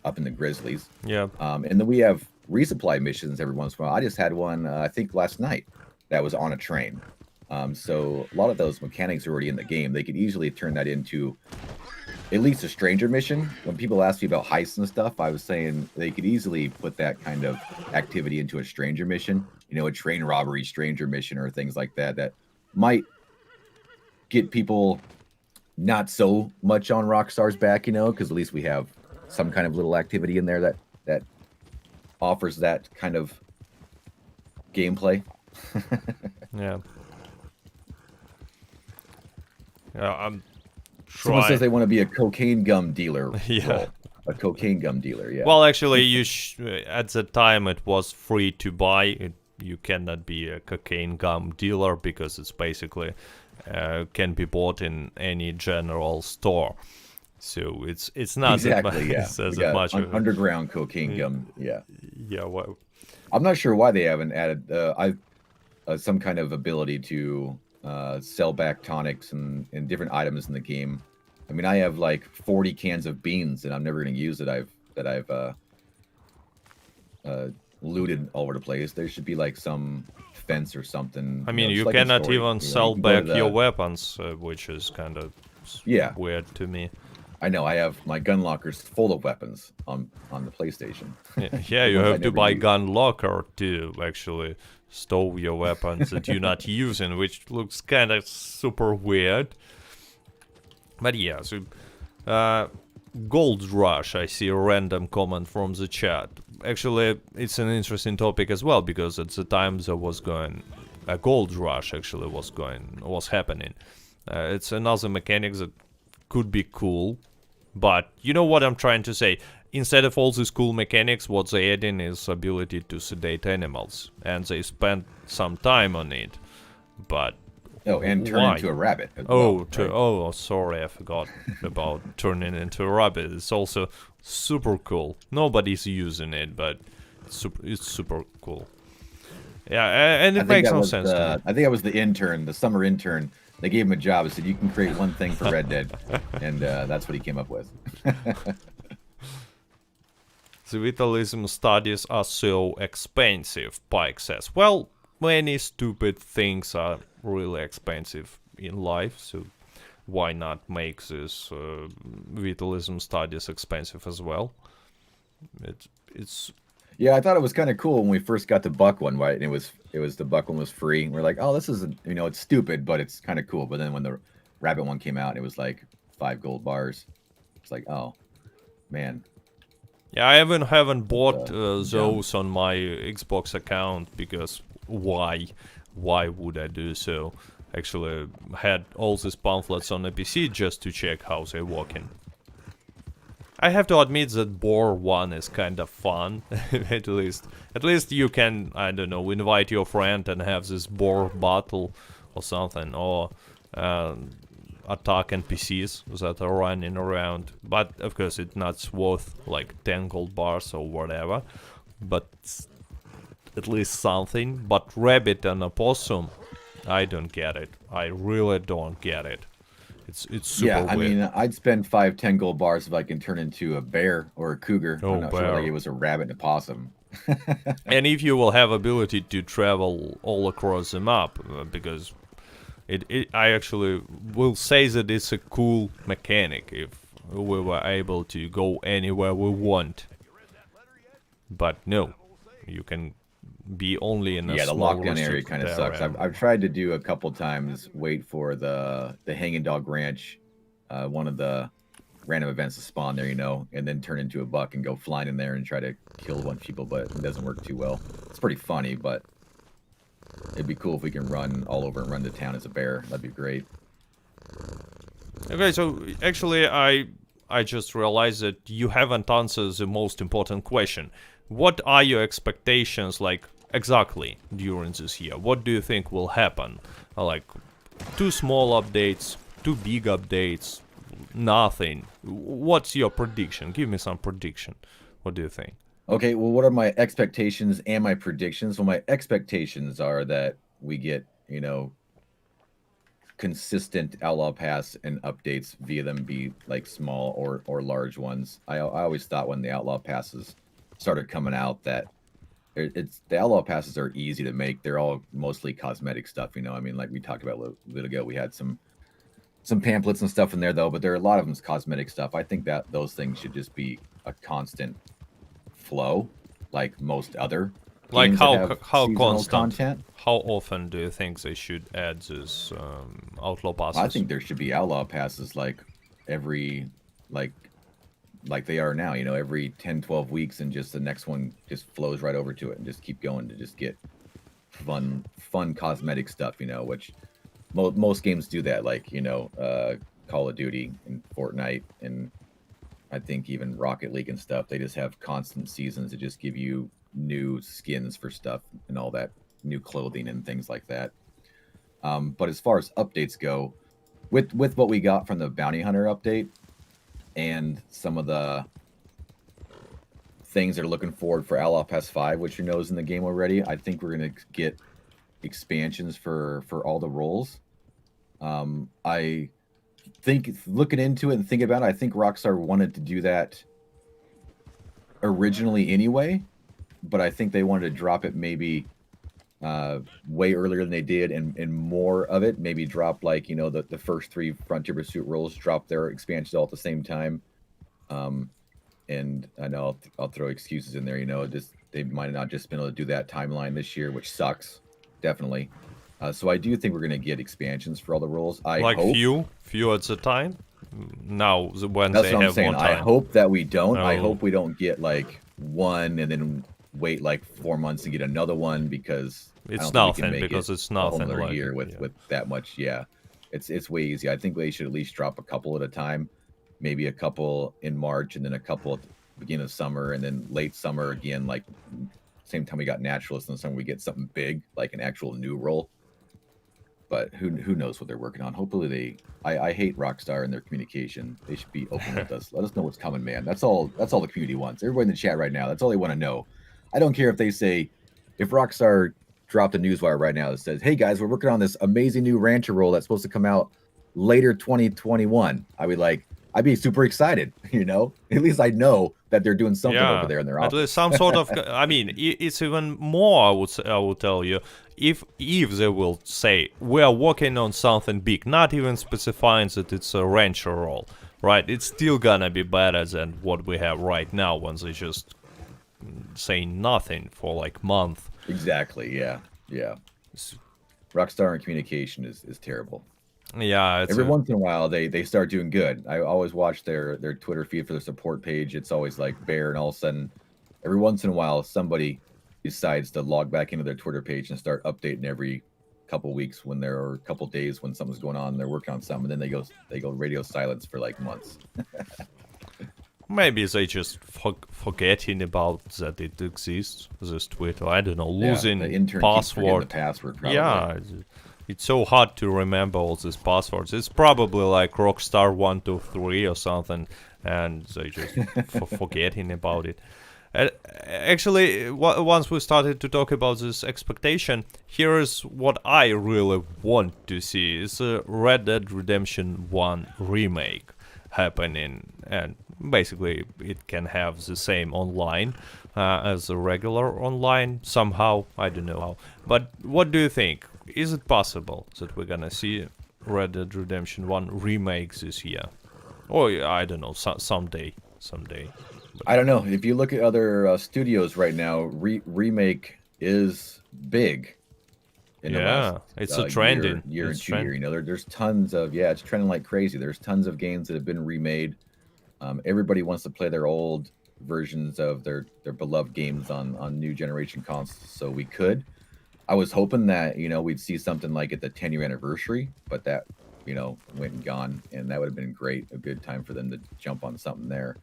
up in the Grizzlies. Yeah. And then we have resupply missions every once in a while. I just had one, I think last night, that was on a train. So a lot of those mechanics are already in the game. They could easily turn that into at least a stranger mission. When people ask me about heists and stuff, I was saying they could easily put that kind of activity into a stranger mission. You know, a train robbery stranger mission or things like that that might get people not so much on Rockstar's back, you know, because at least we have some kind of little activity in there that offers that kind of gameplay. Yeah. Yeah, I'm Someone says they want to be a cocaine gum dealer. Yeah. Role. A cocaine gum dealer, yeah. Well, actually, at the time it was free to buy. You cannot be a cocaine gum dealer because it's basically can be bought in any general store. So it's not exactly, yeah. much underground cocaine gum, yeah. Yeah, well, I'm not sure why they haven't added some kind of ability to sell back tonics and different items in the game. I mean, I have like 40 cans of beans that I'm never going to use that I've looted all over the place. There should be like some fence or something. I mean, you like cannot even sell back your weapons, which is kind of weird to me. I know. I have my gun lockers full of weapons on the PlayStation. Yeah, you have to buy gun locker to actually store your weapons that you're not using, which looks kind of super weird. But yeah, so Gold Rush, I see a random comment from the chat. Actually, it's an interesting topic as well, because at the time there was a Gold Rush actually was happening. It's another mechanic that could be cool. But you know what I'm trying to say? Instead of all these cool mechanics, what they add in is ability to sedate animals. And they spend some time on it. But Oh, and turn why? into a rabbit as Oh, well, right? oh, sorry, I forgot about turning into a rabbit. It's also super cool. Nobody's using it, but it's super cool. Yeah, and I it think makes that no was sense to me. I think that was the intern, the summer intern. They gave him a job and said, "You can create one thing for Red Dead," and that's what he came up with. The vitalism studies are so expensive, Pike says. Well, many stupid things are really expensive in life, so why not make this vitalism studies expensive as well? It's Yeah, I thought it was kind of cool when we first got the buck one, right? And it was the buck one was free. And we're like, oh, this is it's stupid, but it's kind of cool. But then when the rabbit one came out, it was like 5 gold bars. It's like, oh man. yeah, I haven't bought Dumb. those on my Xbox account because why? Why would I do so? Actually, had all these pamphlets on the PC just to check how they're working. I have to admit that boar one is kind of fun. At least you can, I don't know, invite your friend and have this boar battle or something, or attack NPCs that are running around. But of course, it's not worth like 10 gold bars or whatever. But at least something. But rabbit and opossum, I don't get it. I really don't get it. It's super Yeah, I weird. mean, I'd spend 5, 10 gold bars if I can turn into a bear or a cougar. Oh, I'm not sure bear. like it was a rabbit and a possum. And if you will have ability to travel all across the map, because I actually will say that it's a cool mechanic if we were able to go anywhere we want. But no, you can be only in a Yeah, the small lockdown area kind of sucks. I've tried to do a couple times, wait for the Hanging Dog Ranch, one of the random events to spawn there, and then turn into a buck and go flying in there and try to kill a bunch of people, but it doesn't work too well. It's pretty funny, but it'd be cool if we can run all over and run to town as a bear. That'd be great. Okay, so actually I just realized that you haven't answered the most important question. What are your expectations like exactly during this year? What do you think will happen? Like 2 small updates, 2 big updates, nothing. What's your prediction? Give me some prediction. What do you think? Okay, well, what are my expectations and my predictions? Well, my expectations are that we get, consistent Outlaw Pass and updates via them be like small or large ones. I always thought when the Outlaw Passes started coming out that it's the Outlaw Passes are easy to make. They're all mostly cosmetic stuff, I mean, like we talked about a little ago, we had some pamphlets and stuff in there though, but there are a lot of them's cosmetic stuff. I think that those things should just be a constant flow, like most other Like games that have how seasonal constant? content. How often do you think they should add this outlaw passes? I think there should be Outlaw Passes like every like they are now, every 10, 12 weeks, and just the next one just flows right over to it and just keep going to just get fun cosmetic stuff, which most games do that, like, Call of Duty and Fortnite, and I think even Rocket League and stuff. They just have constant seasons that just give you new skins for stuff and all that, new clothing and things like that. But as far as updates go, with what we got from the Bounty Hunter update and some of the things that are looking forward for Outlaw Pass 5, which is in the game already, I think we're going to get expansions for all the roles. I think, looking into it and thinking about it, I think Rockstar wanted to do that originally anyway, but I think they wanted to drop it maybe way earlier than they did, and more of it maybe drop like the first 3 Frontier Pursuit roles drop their expansions all at the same time. And I know I'll throw excuses in there, just they might not just been able to do that timeline this year, which sucks, definitely. So I do think we're going to get expansions for all the roles. I like hope. few at a time. Now when That's they what I'm have saying. more I time. hope that we don't. I No. hope we don't get like one and then wait like 4 months to get another one, because It's I don't think we can nothing, make because it it's a whole nothing nother like year it, with yeah. with that much. Yeah, it's way easy. I think they should at least drop a couple at a time. maybe a couple in March, and then a couple at the beginning of summer, and then late summer again, like same time we got Naturalist in the summer, we get something big, like an actual new role. But who knows what they're working on? Hopefully I hate Rockstar and their communication. They should be open with us. Let us know what's coming, man. That's all the community wants. Everybody in the chat right now, that's all they want to know. I don't care if they say, if Rockstar dropped a newswire right now that says, hey guys, we're working on this amazing new Rancher role that's supposed to come out later 2021. I'd be super excited, you know? At least I know that they're doing something over there in their office. At least some sort of, I mean, it's even more, I would tell you, if they will say, we are working on something big, not even specifying that it's a rancher role, right? It's still gonna be better than what we have right now when they just say nothing for like month. Exactly, yeah. Rockstar and communication is terrible. Yeah, every once in a while they start doing good. I always watch their Twitter feed for their support page. It's always like Bear, and all of a sudden, every once in a while, somebody decides to log back into their Twitter page and start updating every couple weeks when there are a couple days when something's going on. They're working on something, and then they go radio silence for like months. Maybe they just forgetting about that it exists. This Twitter, I don't know, losing the password. The password, probably. Yeah. It's so hard to remember all these passwords. It's probably like Rockstar 123 or something, and they just forgetting about it. Actually, once we started to talk about this expectation, here is what I really want to see: is a Red Dead Redemption 1 remake happening, and basically it can have the same online as a regular online somehow. I don't know how, but what do you think? Is it possible that we're gonna see Red Dead Redemption 1 remake this year? Or, I don't know, someday. I don't know. If you look at other studios right now, remake is big. In the last, it's a trending. Year and 2 year. You know, there's tons of, it's trending like crazy. There's tons of games that have been remade. Everybody wants to play their old versions of their beloved games on new generation consoles, so we could. I was hoping that, you know, we'd see something like at the 10-year anniversary, but that, you know, went and gone, and that would have been great, a good time for them to jump on something there.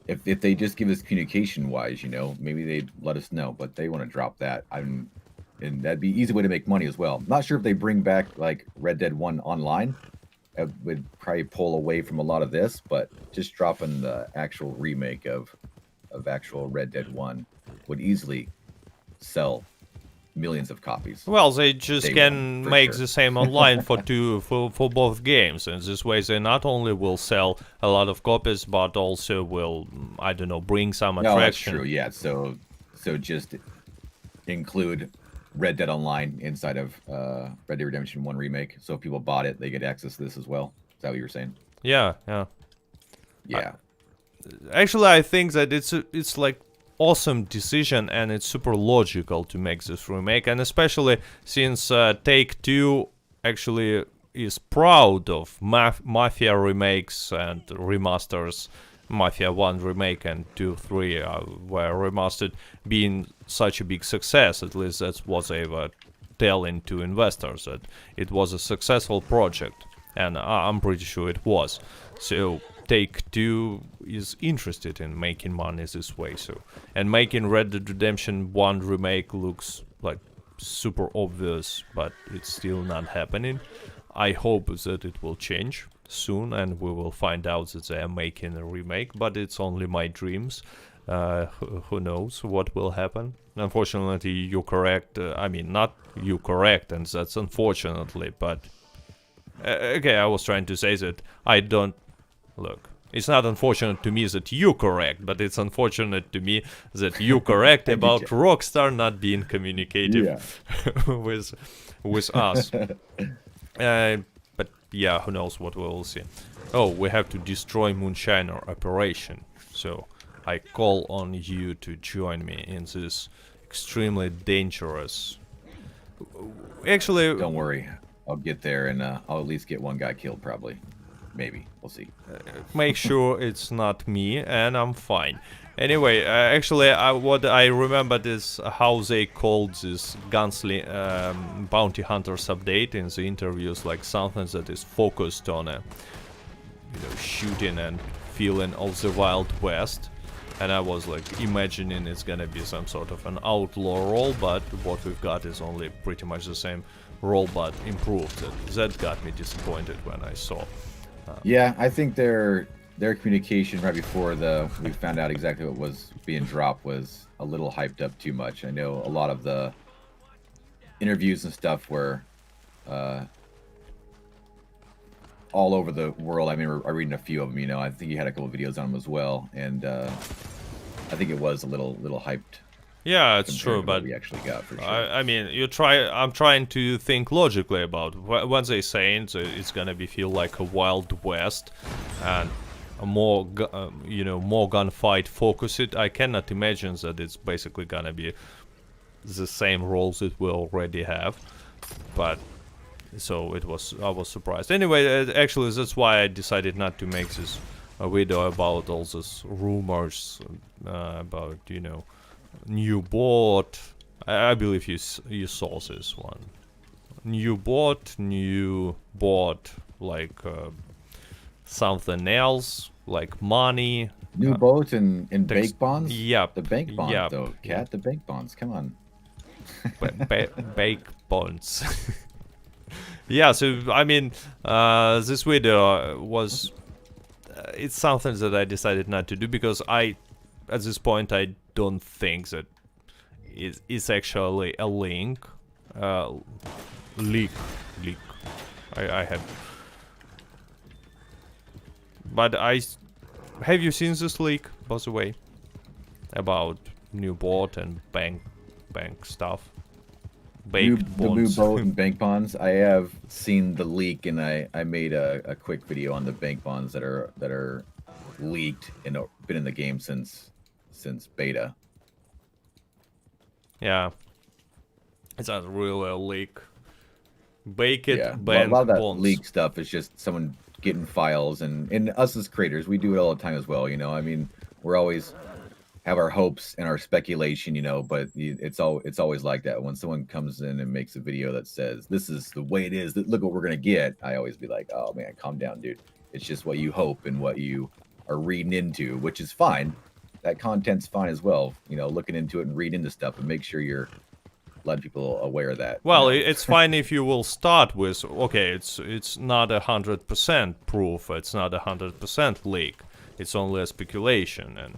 If they just give us communication-wise, you know, maybe they'd let us know, but they want to drop that. And that'd be an easy way to make money as well. Not sure if they bring back, like, Red Dead 1 online. It would probably pull away from a lot of this, but just dropping the actual remake of actual Red Dead 1 would easily sell millions of copies. Well, they just can make the same online for both games, and this way they not only will sell a lot of copies, but also will, I don't know, bring some attraction. No, that's true. Yeah, so just include Red Dead Online inside of Red Dead Redemption 1 remake. So if people bought it, they get access to this as well. Is that what you were saying? Yeah. Actually, I think that it's like awesome decision, and it's super logical to make this remake, and especially since Take-Two actually is proud of Mafia remakes and remasters. Mafia 1 remake and 2, 3 were remastered, being such a big success. At least that's what they were telling to investors, that it was a successful project, and I'm pretty sure it was. So Take-Two is interested in making money this way, and making Red Dead Redemption 1 remake looks like super obvious, but it's still not happening. I hope that it will change soon, and we will find out that they are making a remake, but it's only my dreams. Who knows what will happen? Unfortunately, you're correct. I mean, not you correct, and that's unfortunately, but okay, I was trying to say that I don't look. It's not unfortunate to me that you're correct, but it's unfortunate to me that you're correct about Rockstar not being communicative with us. But yeah, who knows what we will see. Oh, we have to destroy Moonshiner operation. So I call on you to join me in this extremely dangerous. Actually, don't worry, I'll get there, and I'll at least get one guy killed, probably. Maybe. We'll see. Make sure it's not me, and I'm fine. Anyway, actually, what I remembered is how they called this Bounty Hunters update in the interviews, like something that is focused on shooting and feeling of the Wild West. And I was like imagining it's gonna be some sort of an outlaw role, but what we've got is only pretty much the same role but improved. That got me disappointed when I saw. Yeah, I think their communication right before we found out exactly what was being dropped was a little hyped up too much. I know a lot of the interviews and stuff were all over the world. I mean, I'm reading a few of them. I think you had a couple of videos on them as well, and I think it was a little hyped. Yeah, it's true, but we actually got for sure. I mean, I'm trying to think logically about what they saying. So it's gonna feel like a Wild West, and a more more gunfight focused. I cannot imagine that it's basically gonna be the same roles that we already have, but so I was surprised. Anyway, actually, that's why I decided not to make this video about all these rumors about new bot. I believe you saw this one. New bot, like something else, like money. New boat and bank bonds? Yep. The bank bonds, yep. though. Cat, the bank bonds. Come on. Bank bonds. Yeah, so, I mean, this video was... it's something that I decided not to do because at this point, I don't think that it's actually a leak. I have... But have you seen this leak, by the way? About new bot and bank stuff? The new boat and bank bonds. I have seen the leak, and I made a quick video on the bank bonds that are leaked and been in the game since beta. Yeah, it's not really a leak. Bake it, yeah. bank a lot of that bonds. leak stuff is just someone getting files, and us as creators, we do it all the time as well. I mean, we're always have our hopes and our speculation, but it's always like that. When someone comes in and makes a video that says this is the way it is, look what we're gonna get, I always be like, oh man, calm down, dude. It's just what you hope and what you are reading into, which is fine. That content's fine as well. Looking into it and reading into stuff, and make sure you're letting people aware of that. Well, it's fine if you will start with, okay, it's not 100% proof, it's not 100% leak, it's only a speculation, and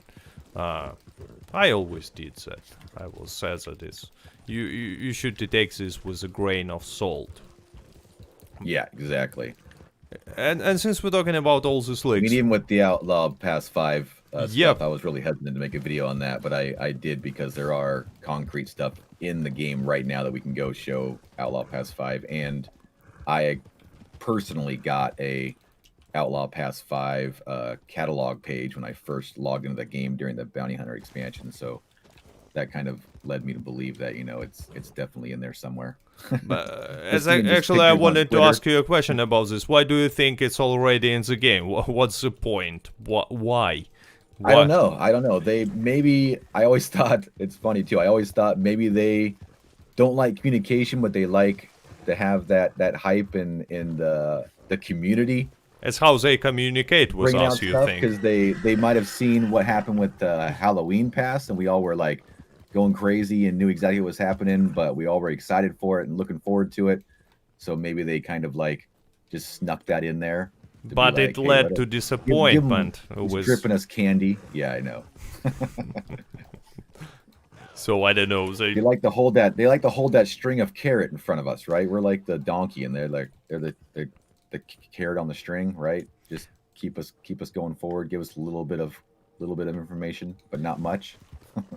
I always did that. I will say that you should take this with a grain of salt. Yeah, exactly. And since we're talking about all these leaks, I mean, even with the Outlaw Pass 5 Yep. stuff, I was really hesitant to make a video on that, but I did because there are concrete stuff in the game right now that we can go show Outlaw Pass 5, and I personally got a Outlaw Pass 5 catalog page when I first logged into the game during the Bounty Hunter expansion, so that kind of led me to believe that it's definitely in there somewhere. Actually, I wanted to ask you a question about this. Why do you think it's already in the game? What's the point? Why? I don't know. I always thought, it's funny too, I always thought maybe they don't like communication, but they like to have that hype in the community. It's how they communicate with us, you think? Because they might have seen what happened with the Halloween pass, and we all were like going crazy and knew exactly what was happening, but we all were excited for it and looking forward to it. So maybe they kind of like just snuck that in there. But it led to disappointment. He's dripping us candy. Yeah, I know. So I don't know. They like to hold that. They like to hold that string of carrot in front of us, right? We're like the donkey, and they're the carrot on the string, right? Just keep us going forward. Give us a little bit of information, but not much.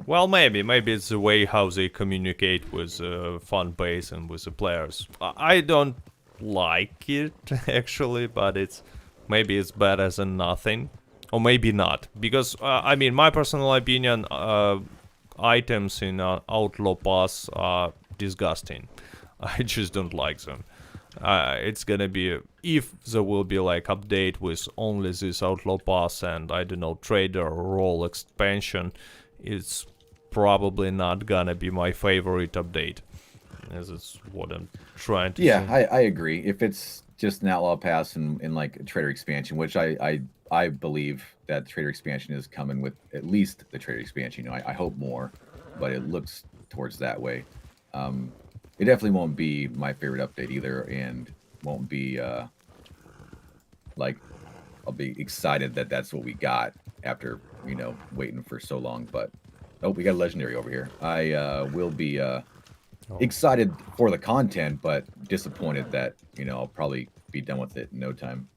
Well, maybe it's the way how they communicate with fan base and with the players. I don't like it actually, but maybe it's better than nothing, or maybe not. Because I mean, my personal opinion, items in Outlaw Pass are disgusting. I just don't like them. It's gonna be, if there will be like update with only this Outlaw Pass and I don't know, trader role expansion, it's probably not gonna be my favorite update. This is what I'm trying to say. Yeah, I agree. If it's just an outlaw pass in like a trader expansion, which I believe that the trader expansion is coming with at least the trader expansion. You know, I hope more, but it looks towards that way. It definitely won't be my favorite update either, and won't be like I'll be excited that that's what we got after waiting for so long. But oh, we got a legendary over here. I will be excited for the content, but disappointed that I'll probably be done with it in no time.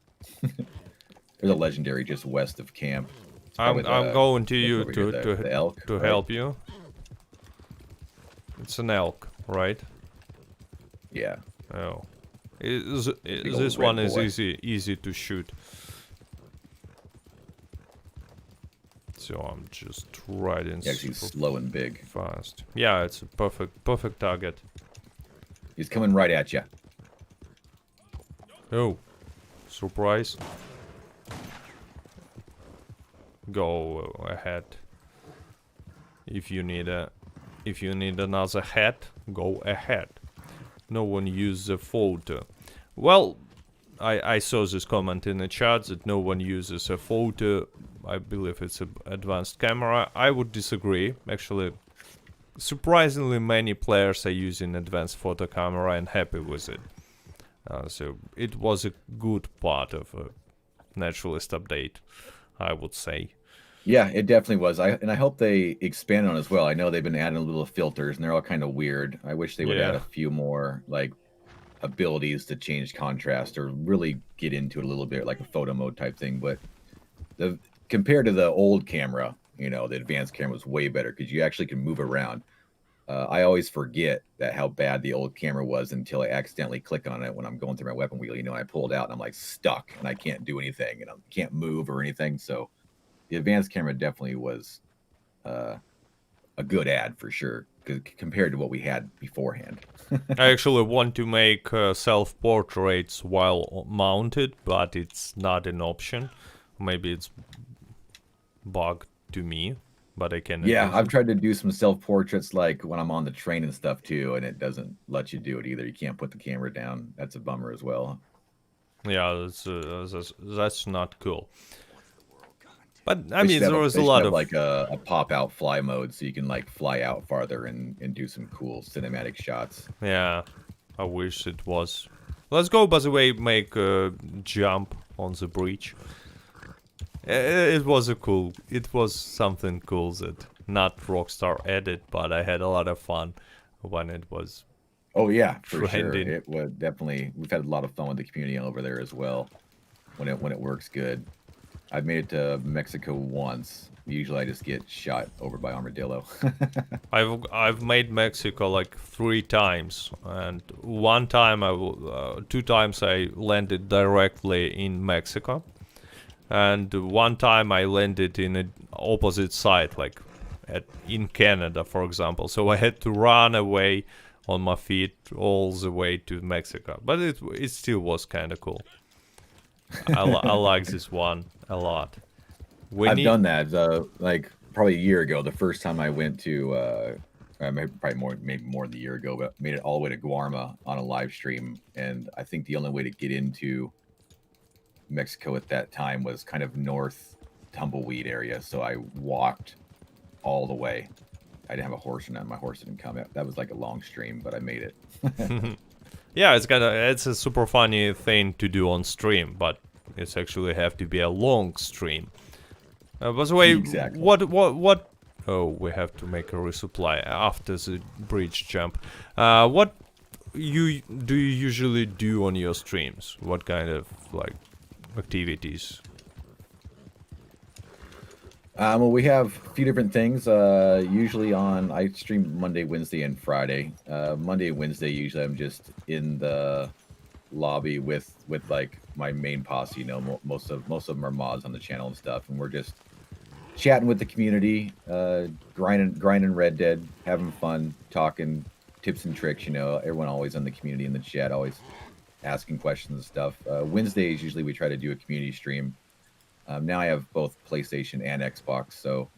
There's a legendary just west of camp. I'm going to you the elk, to right? help you. It's an elk, right? Yeah. Oh, this one is easy to shoot. So I'm just riding. Yeah, he's slow and big. Fast. Yeah, it's a perfect target. He's coming right at you. Oh, surprise! Go ahead. If you need another hat, go ahead. No one uses a photo. Well, I saw this comment in the chat that no one uses a photo. I believe it's an advanced camera. I would disagree. Actually, surprisingly many players are using advanced photo camera and happy with it. So it was a good part of a naturalist update, I would say. Yeah, it definitely was. I hope they expand on it as well. I know they've been adding little filters, and they're all kind of weird. I wish they would add a few more like abilities to change contrast or really get into it a little bit, like a photo mode type thing. But compared to the old camera, the advanced camera was way better because you actually can move around. I always forget how bad the old camera was until I accidentally click on it when I'm going through my weapon wheel. And I pull it out and I'm like stuck and I can't do anything and I can't move or anything. So the advanced camera definitely was a good add for sure compared to what we had beforehand. I actually want to make self-portraits while mounted, but it's not an option. Maybe it's bugged to me, but I can. Yeah, I've tried to do some self-portraits like when I'm on the train and stuff too, and it doesn't let you do it either. You can't put the camera down. That's a bummer as well. Yeah, that's not cool. But I mean, there was a lot of like a pop-out fly mode, so you can like fly out farther and do some cool cinematic shots. Yeah, I wish it was. Let's go. By the way, make a jump on the bridge. It was something cool that not Rockstar added, but I had a lot of fun when it was. Oh yeah, for sure. It was definitely. We've had a lot of fun with the community over there as well. When it works good. I've made it to Mexico once. Usually I just get shot over by armadillo. I've made Mexico like 3 times, and one time 2 times I landed directly in Mexico, and one time I landed in an opposite side, like in Canada, for example. So I had to run away on my feet all the way to Mexico, but it still was kind of cool. I like this one a lot. I've done that like probably a year ago. The first time I went to maybe more than a year ago, but made it all the way to Guarma on a live stream. And I think the only way to get into Mexico at that time was kind of north Tumbleweed area. So I walked all the way. I didn't have a horse, and my horse didn't come out. That was like a long stream, but I made it. Yeah, it's a super funny thing to do on stream, but it's actually have to be a long stream. By the way, exactly. What? Oh, we have to make a resupply after the bridge jump. What do you usually do on your streams? What kind of like activities? Well, we have a few different things. Usually I stream Monday, Wednesday, and Friday. Monday and Wednesday, usually I'm just in the lobby with like my main posse. Most of them are mods on the channel and stuff, and we're just chatting with the community, grinding Red Dead, having fun, talking tips and tricks. Everyone always in the community in the chat, always asking questions and stuff. Wednesdays usually we try to do a community stream. Now I have both PlayStation and Xbox, so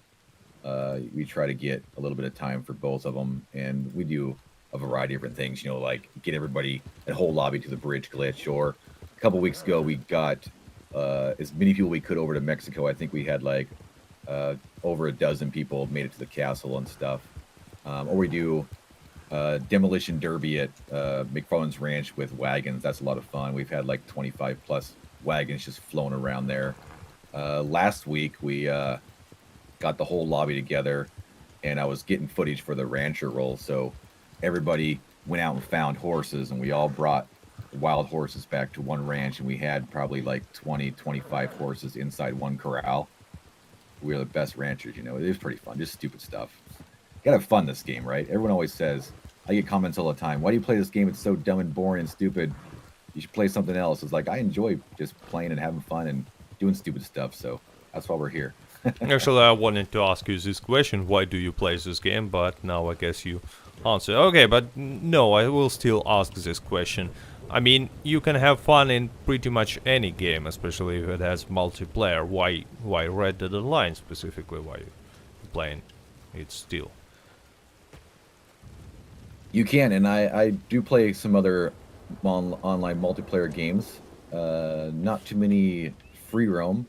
we try to get a little bit of time for both of them, and we do a variety of different things, like get everybody, that whole lobby to the bridge glitch, or a couple weeks ago, we got as many people we could over to Mexico. I think we had like over a dozen people made it to the castle and stuff. Or we do demolition derby at McFarland's Ranch with wagons. That's a lot of fun. We've had like 25 plus wagons just flowing around there. Last week we got the whole lobby together, and I was getting footage for the rancher roll. So everybody went out and found horses, and we all brought wild horses back to one ranch, and we had probably like 20, 25 horses inside one corral. We were the best ranchers, you know. It was pretty fun, just stupid stuff. You gotta have fun this game, right? Everyone always says, I get comments all the time, why do you play this game? It's so dumb and boring and stupid. You should play something else. It's like, I enjoy just playing and having fun and doing stupid stuff, so that's why we're here. Actually, I wanted to ask you this question: why do you play this game? But now I guess you answer. Okay, but no, I will still ask this question. I mean, you can have fun in pretty much any game, especially if it has multiplayer. Why Red Dead Online specifically? Why you playing it still? You can, and I do play some other online multiplayer games. Not too many free roam,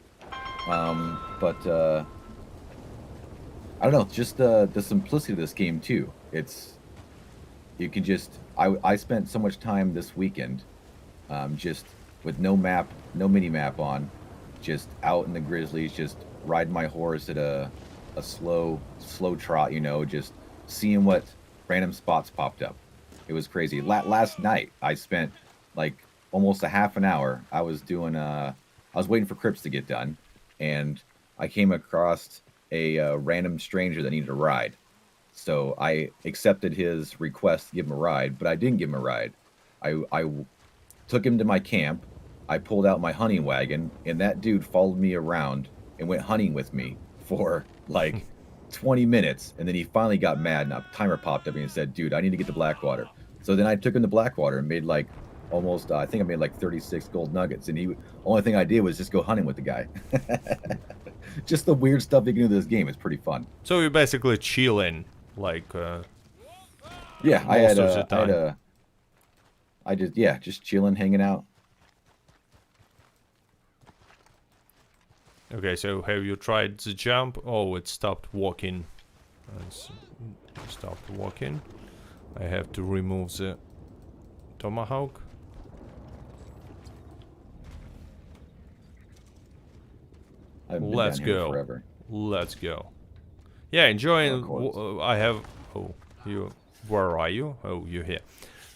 but I don't know, just the simplicity of this game too. You can just I spent so much time this weekend, just with no map, no mini map on, just out in the grizzlies, just riding my horse at a slow trot, you know, just seeing what random spots popped up. It was crazy. Last night I spent like almost a half an hour. I was waiting for Crips to get done, and I came across a random stranger that needed a ride. So I accepted his request to give him a ride, but I didn't give him a ride. I took him to my camp. I pulled out my hunting wagon, and that dude followed me around and went hunting with me for like 20 minutes. And then he finally got mad, and a timer popped up and he said, dude, I need to get to Blackwater. So then I took him to Blackwater and made like almost, I think I made like 36 gold nuggets. And only thing I did was just go hunting with the guy. Just the weird stuff you can do in this game is pretty fun. So you're basically chilling, like yeah, just chilling, hanging out. Okay, so have you tried the jump? Oh, it stopped walking. It's stopped walking. I have to remove the tomahawk. Let's go. Forever. Let's go. Yeah, enjoying. I have. Oh, you. Where are you? Oh, you're here.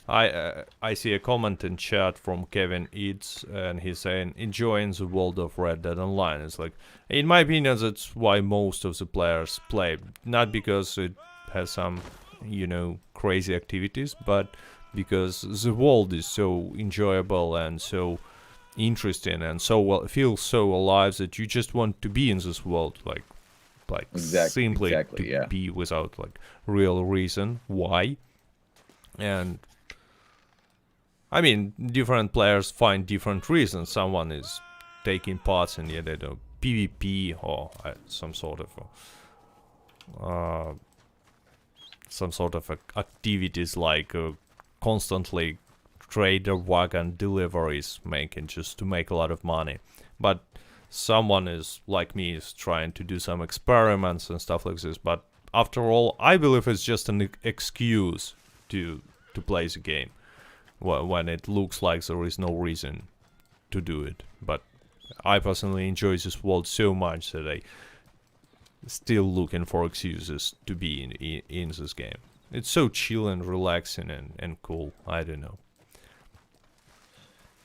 I see a comment in chat from Kevin Eats, and he's saying enjoying the world of Red Dead Online. It's like, in my opinion, that's why most of the players play. Not because it has some, you know, crazy activities, but because the world is so enjoyable and so interesting and feels so alive that you just want to be in this world, like simply to be without like real reason why. And I mean, different players find different reasons. Someone is taking parts in either PvP or some sort of activities like constantly trader wagon deliveries, making just to make a lot of money. But someone is like me, is trying to do some experiments and stuff like this. But after all, I believe it's just an excuse to play the game when it looks like there is no reason to do it. But I personally enjoy this world so much that I still looking for excuses to be in this game. It's so chill and relaxing and cool. I don't know.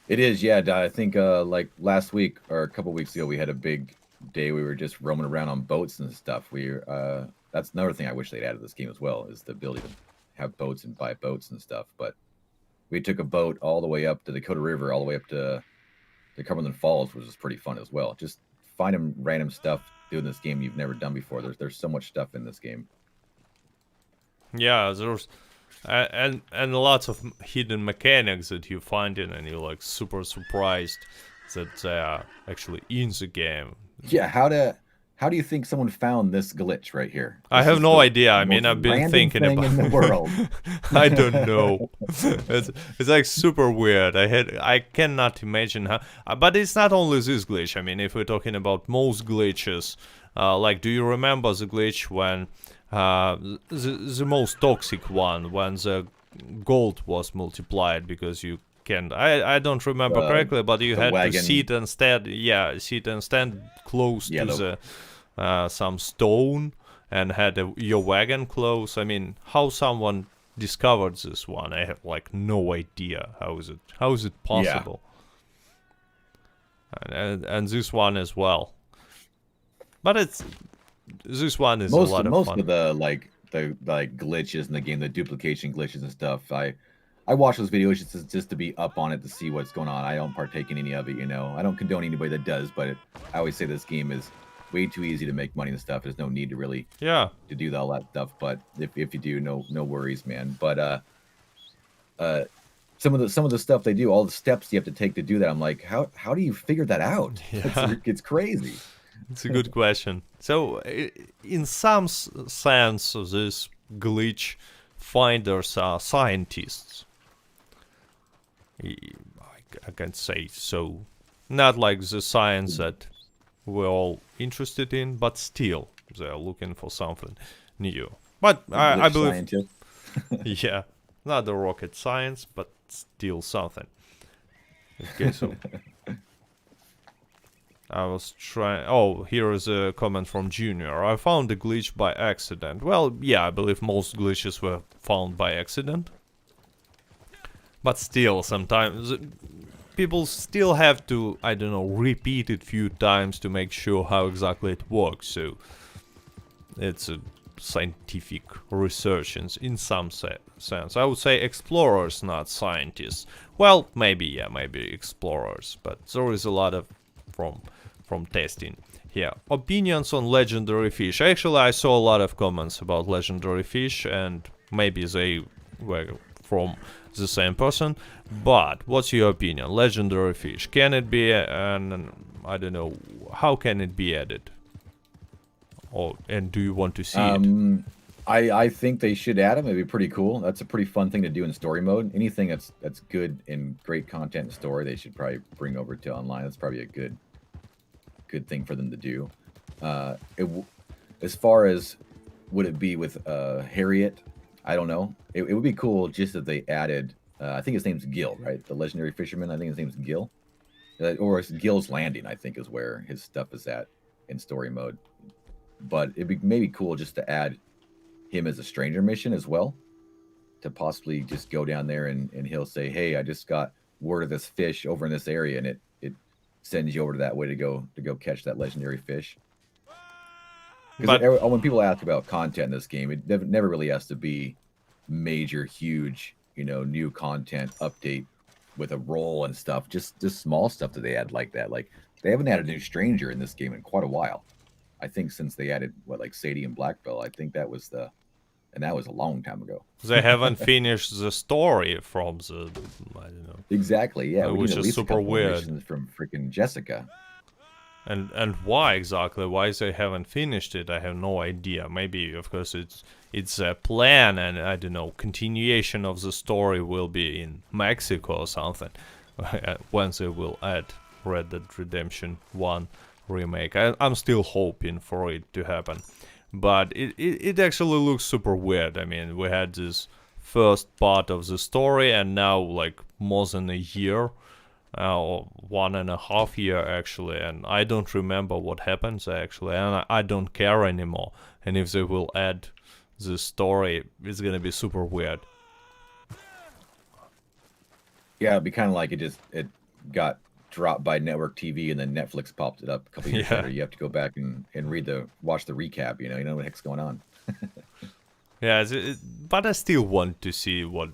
It is, yeah. I think like last week or a couple weeks ago, we had a big day. We were just roaming around on boats and stuff. That's another thing I wish they'd added to this game as well, is the ability to have boats and buy boats and stuff. But we took a boat all the way up to the Dakota River, all the way up to the Cumberland Falls, which was pretty fun as well. Just finding random stuff doing this game you've never done before. There's so much stuff in this game. Yeah, there's and lots of hidden mechanics that you find in, and you're like super surprised that they are actually in the game. Yeah, how How do you think someone found this glitch right here? I This have is no the idea. I mean, most I've been random thinking thing about. in the world. I don't know. It's like super weird. I cannot imagine how. But it's not only this glitch. I mean, if we're talking about most glitches, like, do you remember the glitch when the most toxic one when the gold was multiplied because you can I don't remember The correctly, but you the had to wagon. sit and stand close Yeah, to the some stone and had your wagon close. I mean, how someone discovered this one, I have like no idea. How is it yeah. possible? And this one as well. But this one is a Most lot of most fun. of the like glitches in the game, the duplication glitches and stuff. I watch those videos just to be up on it to see what's going on. I don't partake in any of it, you know. I don't condone anybody that does, but I always say this game is way too easy to make money and stuff. There's no need to really Yeah. to do all that stuff. But if you do, no worries, man. But uh, some of the stuff they do, all the steps you have to take to do that, I'm like, how do you figure that out? Yeah. It's crazy. It's a good question. So, in some sense, these glitch finders are scientists. I can say so. Not like the science that we're all interested in, but still, they're looking for something new. But I Glitch believe, scientist. yeah, not the rocket science, but still something. Okay, so I was trying. Oh, here is a comment from Junior. I found the glitch by accident. Well, yeah, I believe most glitches were found by accident. But still, sometimes people still have to, I don't know, repeat it few times to make sure how exactly it works. So it's a scientific research in some sense. I would say explorers, not scientists. Well, maybe, yeah, maybe explorers, but there is a lot of from testing here. Opinions on legendary fish. Actually, I saw a lot of comments about legendary fish, and maybe they were from the same person. But what's your opinion? Legendary fish, can it be an, I don't know, how can it be added? Oh, and do you want to see it? I think they should add them. It'd be pretty cool. That's a pretty fun thing to do in story mode. Anything that's good and great content and story, they should probably bring over to online. That's probably a good thing for them to do. As far as would it be with Harriet, I don't know. It would be cool just if they added. I think his name's Gil, right? The legendary fisherman. I think his name's Gil, or it's Gil's Landing. I think is where his stuff is at in story mode. But it'd be maybe cool just to add him as a stranger mission as well, to possibly just go down there and he'll say, hey, I just got word of this fish over in this area, and it sends you over to that way to go catch that legendary fish. Because But when people ask about content in this game, it never really has to be major, huge, new content update with a role and stuff. Just small stuff that they add like that. Like they haven't added a new stranger in this game in quite a while. I think since they added like Sadie and Black Belt, I think that was and that was a long time ago. they haven't finished the story from the, I don't know, Exactly. Yeah, we which need at is least a super couple more weird. missions from freaking Jessica. And why exactly? Why they haven't finished it? I have no idea. Maybe of course it's a plan, and I don't know, continuation of the story will be in Mexico or something. When they will add Red Dead Redemption 1 remake. I'm still hoping for it to happen. But it actually looks super weird. I mean, we had this first part of the story, and now like more than a year, 1.5 year actually, and I don't remember what happens actually, and I don't care anymore. And if they will add the story, it's gonna be super weird. Yeah, it'd be kind of like it got dropped by network TV, and then Netflix popped it up a couple years Yeah. later. You have to go back and watch the recap. You know what the heck's going on. Yeah, but I still want to see what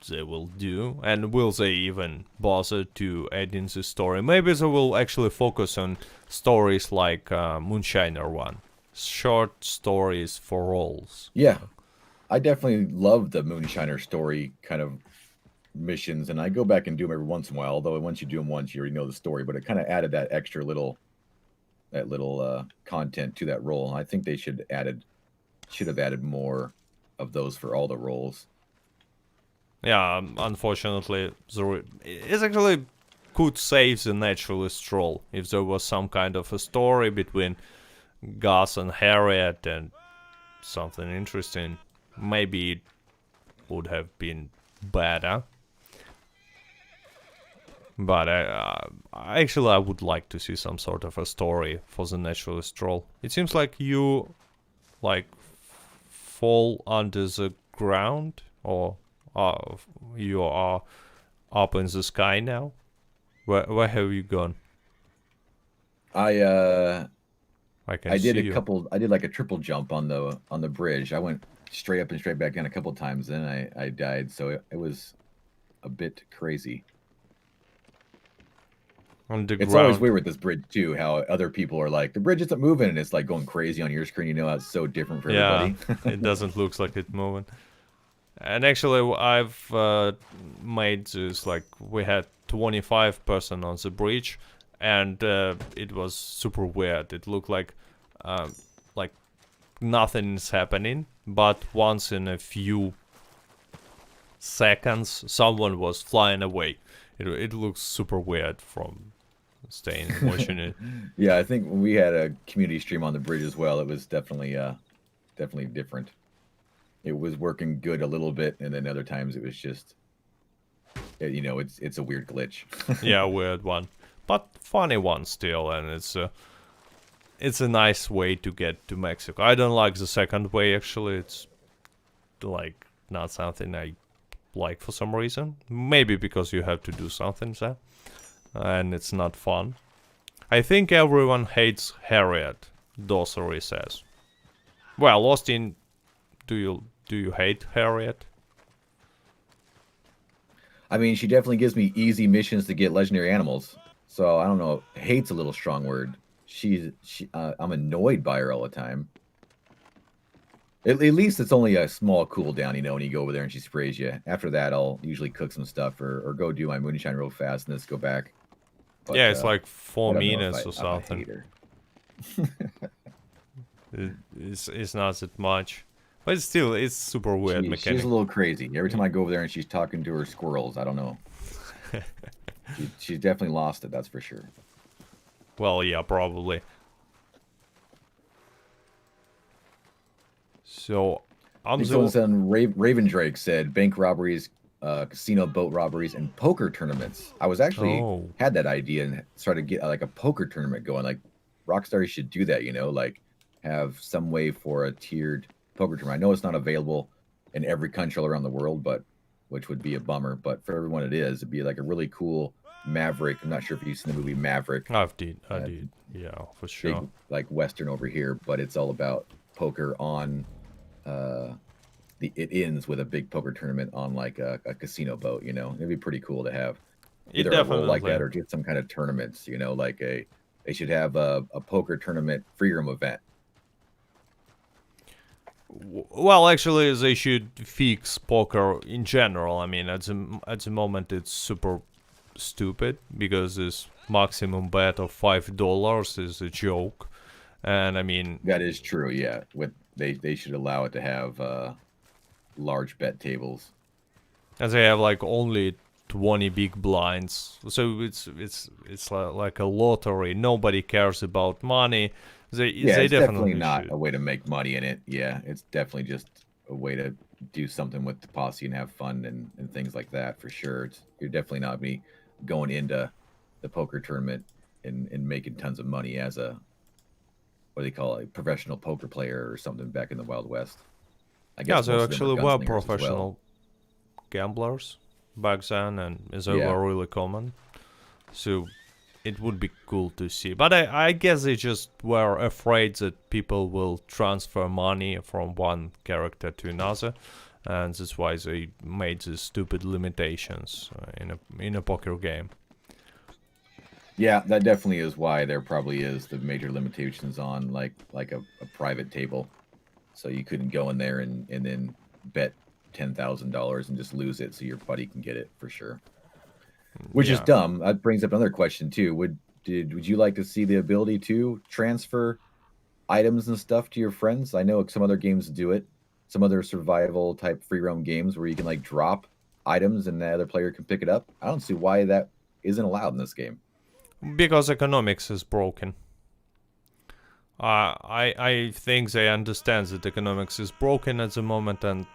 they will do, and will they even bother to add in the story. Maybe they will actually focus on stories like Moonshiner one, short stories for roles. Yeah, I definitely love the Moonshiner story kind of missions, and I go back and do them every once in a while. Although once you do them once, you already know the story. But it kind of added that extra little that little content to that role. I think they should have added more of those for all the roles. Yeah, unfortunately, it's actually could save the naturalist role if there was some kind of a story between Gus and Harriet and something interesting. Maybe it would have been better. But actually, I would like to see some sort of a story for the naturalist role. It seems like you, like, fall under the ground, or you are up in the sky now. Where have you gone? I can I did see a you. couple. I did like a triple jump on the bridge. I went straight up and straight back in a couple times. Then I died. So it was a bit crazy. On the It's ground. always weird with this bridge too. How other people are like, the bridge isn't moving, and it's like going crazy on your screen. You know, it's so different for Yeah, everybody. it doesn't look like it moving. And actually, I've made this, like, we had 25 person on the bridge, and it was super weird. It looked like nothing is happening, but once in a few seconds, someone was flying away. It looks super weird from staying and watching it. Yeah, I think when we had a community stream on the bridge as well, it was definitely different. It was working good a little bit, and then other times it was just, you know, it's a weird glitch. Yeah, weird one, but funny one still, and it's a nice way to get to Mexico. I don't like the second way, actually. It's like not something I like for some reason. Maybe because you have to do something there, and it's not fun. I think everyone hates Harriet, Dossary says. Well, Austin, do you hate Harriet? I mean, she definitely gives me easy missions to get legendary animals. So I don't know. Hate's a little strong word. I'm annoyed by her all the time. At least it's only a small cooldown, you know, when you go over there and she sprays you. After that, I'll usually cook some stuff or go do my moonshine real fast and just go back. But, yeah, it's like 4 I minutes or something. I hate her. It's not that much. But still, it's super weird mechanic. She's a little crazy. Every time I go over there and she's talking to her squirrels, I don't know. She's definitely lost it, that's for sure. Well, yeah, probably. So, Raven Drake said bank robberies, casino boat robberies, and poker tournaments. I was actually had that idea and started to get like a poker tournament going. Like Rockstar should do that, you know, like have some way for a tiered poker tournament. I know it's not available in every country all around the world, but which would be a bummer. But for everyone it is, it'd be like a really cool Maverick. I'm not sure if you've seen the movie Maverick. I did, yeah, for sure. Big, like Western over here, but it's all about poker on. It ends with a big poker tournament on like a casino boat. You know, it'd be pretty cool to have either a role like that or get some kind of tournaments. You know, like they should have a poker tournament free room event. Well, actually, they should fix poker in general. I mean, at the moment, it's super stupid because this maximum bet of $5 is a joke, and I mean that is true. Yeah, they should allow it to have large bet tables, and they have like only 20 big blinds, so it's like a lottery. Nobody cares about money. It's definitely not a way to make money in it. Yeah, it's definitely just a way to do something with the posse and have fun and things like that for sure. You're definitely not me going into the poker tournament and making tons of money as a, what do they call it, a professional poker player or something back in the Wild West. I guess yeah, they actually were professional gamblers back then, and they were really common. So it would be cool to see. But I guess they just were afraid that people will transfer money from one character to another, and that's why they made these stupid limitations in a poker game. Yeah, that definitely is why there probably is the major limitations on like a private table. So you couldn't go in there and then bet $10,000 and just lose it so your buddy can get it for sure. Which is dumb. That brings up another question too. would you like to see the ability to transfer items and stuff to your friends? I know some other games do it. Some other survival type free roam games where you can like drop items and the other player can pick it up. I don't see why that isn't allowed in this game. Because economics is broken. I think they understand that economics is broken at the moment, and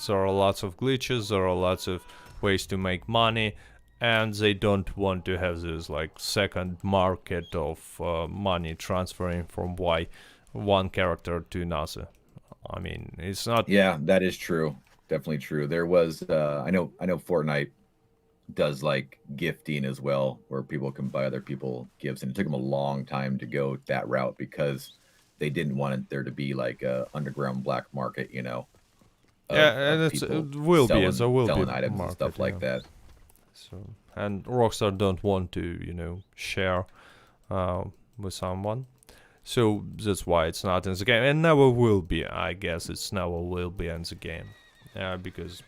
there are lots of glitches, there are lots of ways to make money, and they don't want to have this like second market of money transferring from one character to another. I mean, it's not. Yeah, that is true. Definitely true. There was I know Fortnite does like gifting as well, where people can buy other people gifts, and it took them a long time to go that route because they didn't want there to be like a underground black market, Yeah, and of it people will be, there will be selling items market, and stuff like that. So, and Rockstar don't want to, share with someone. So that's why it's not in the game, and never will be. I guess it's never will be in the game, because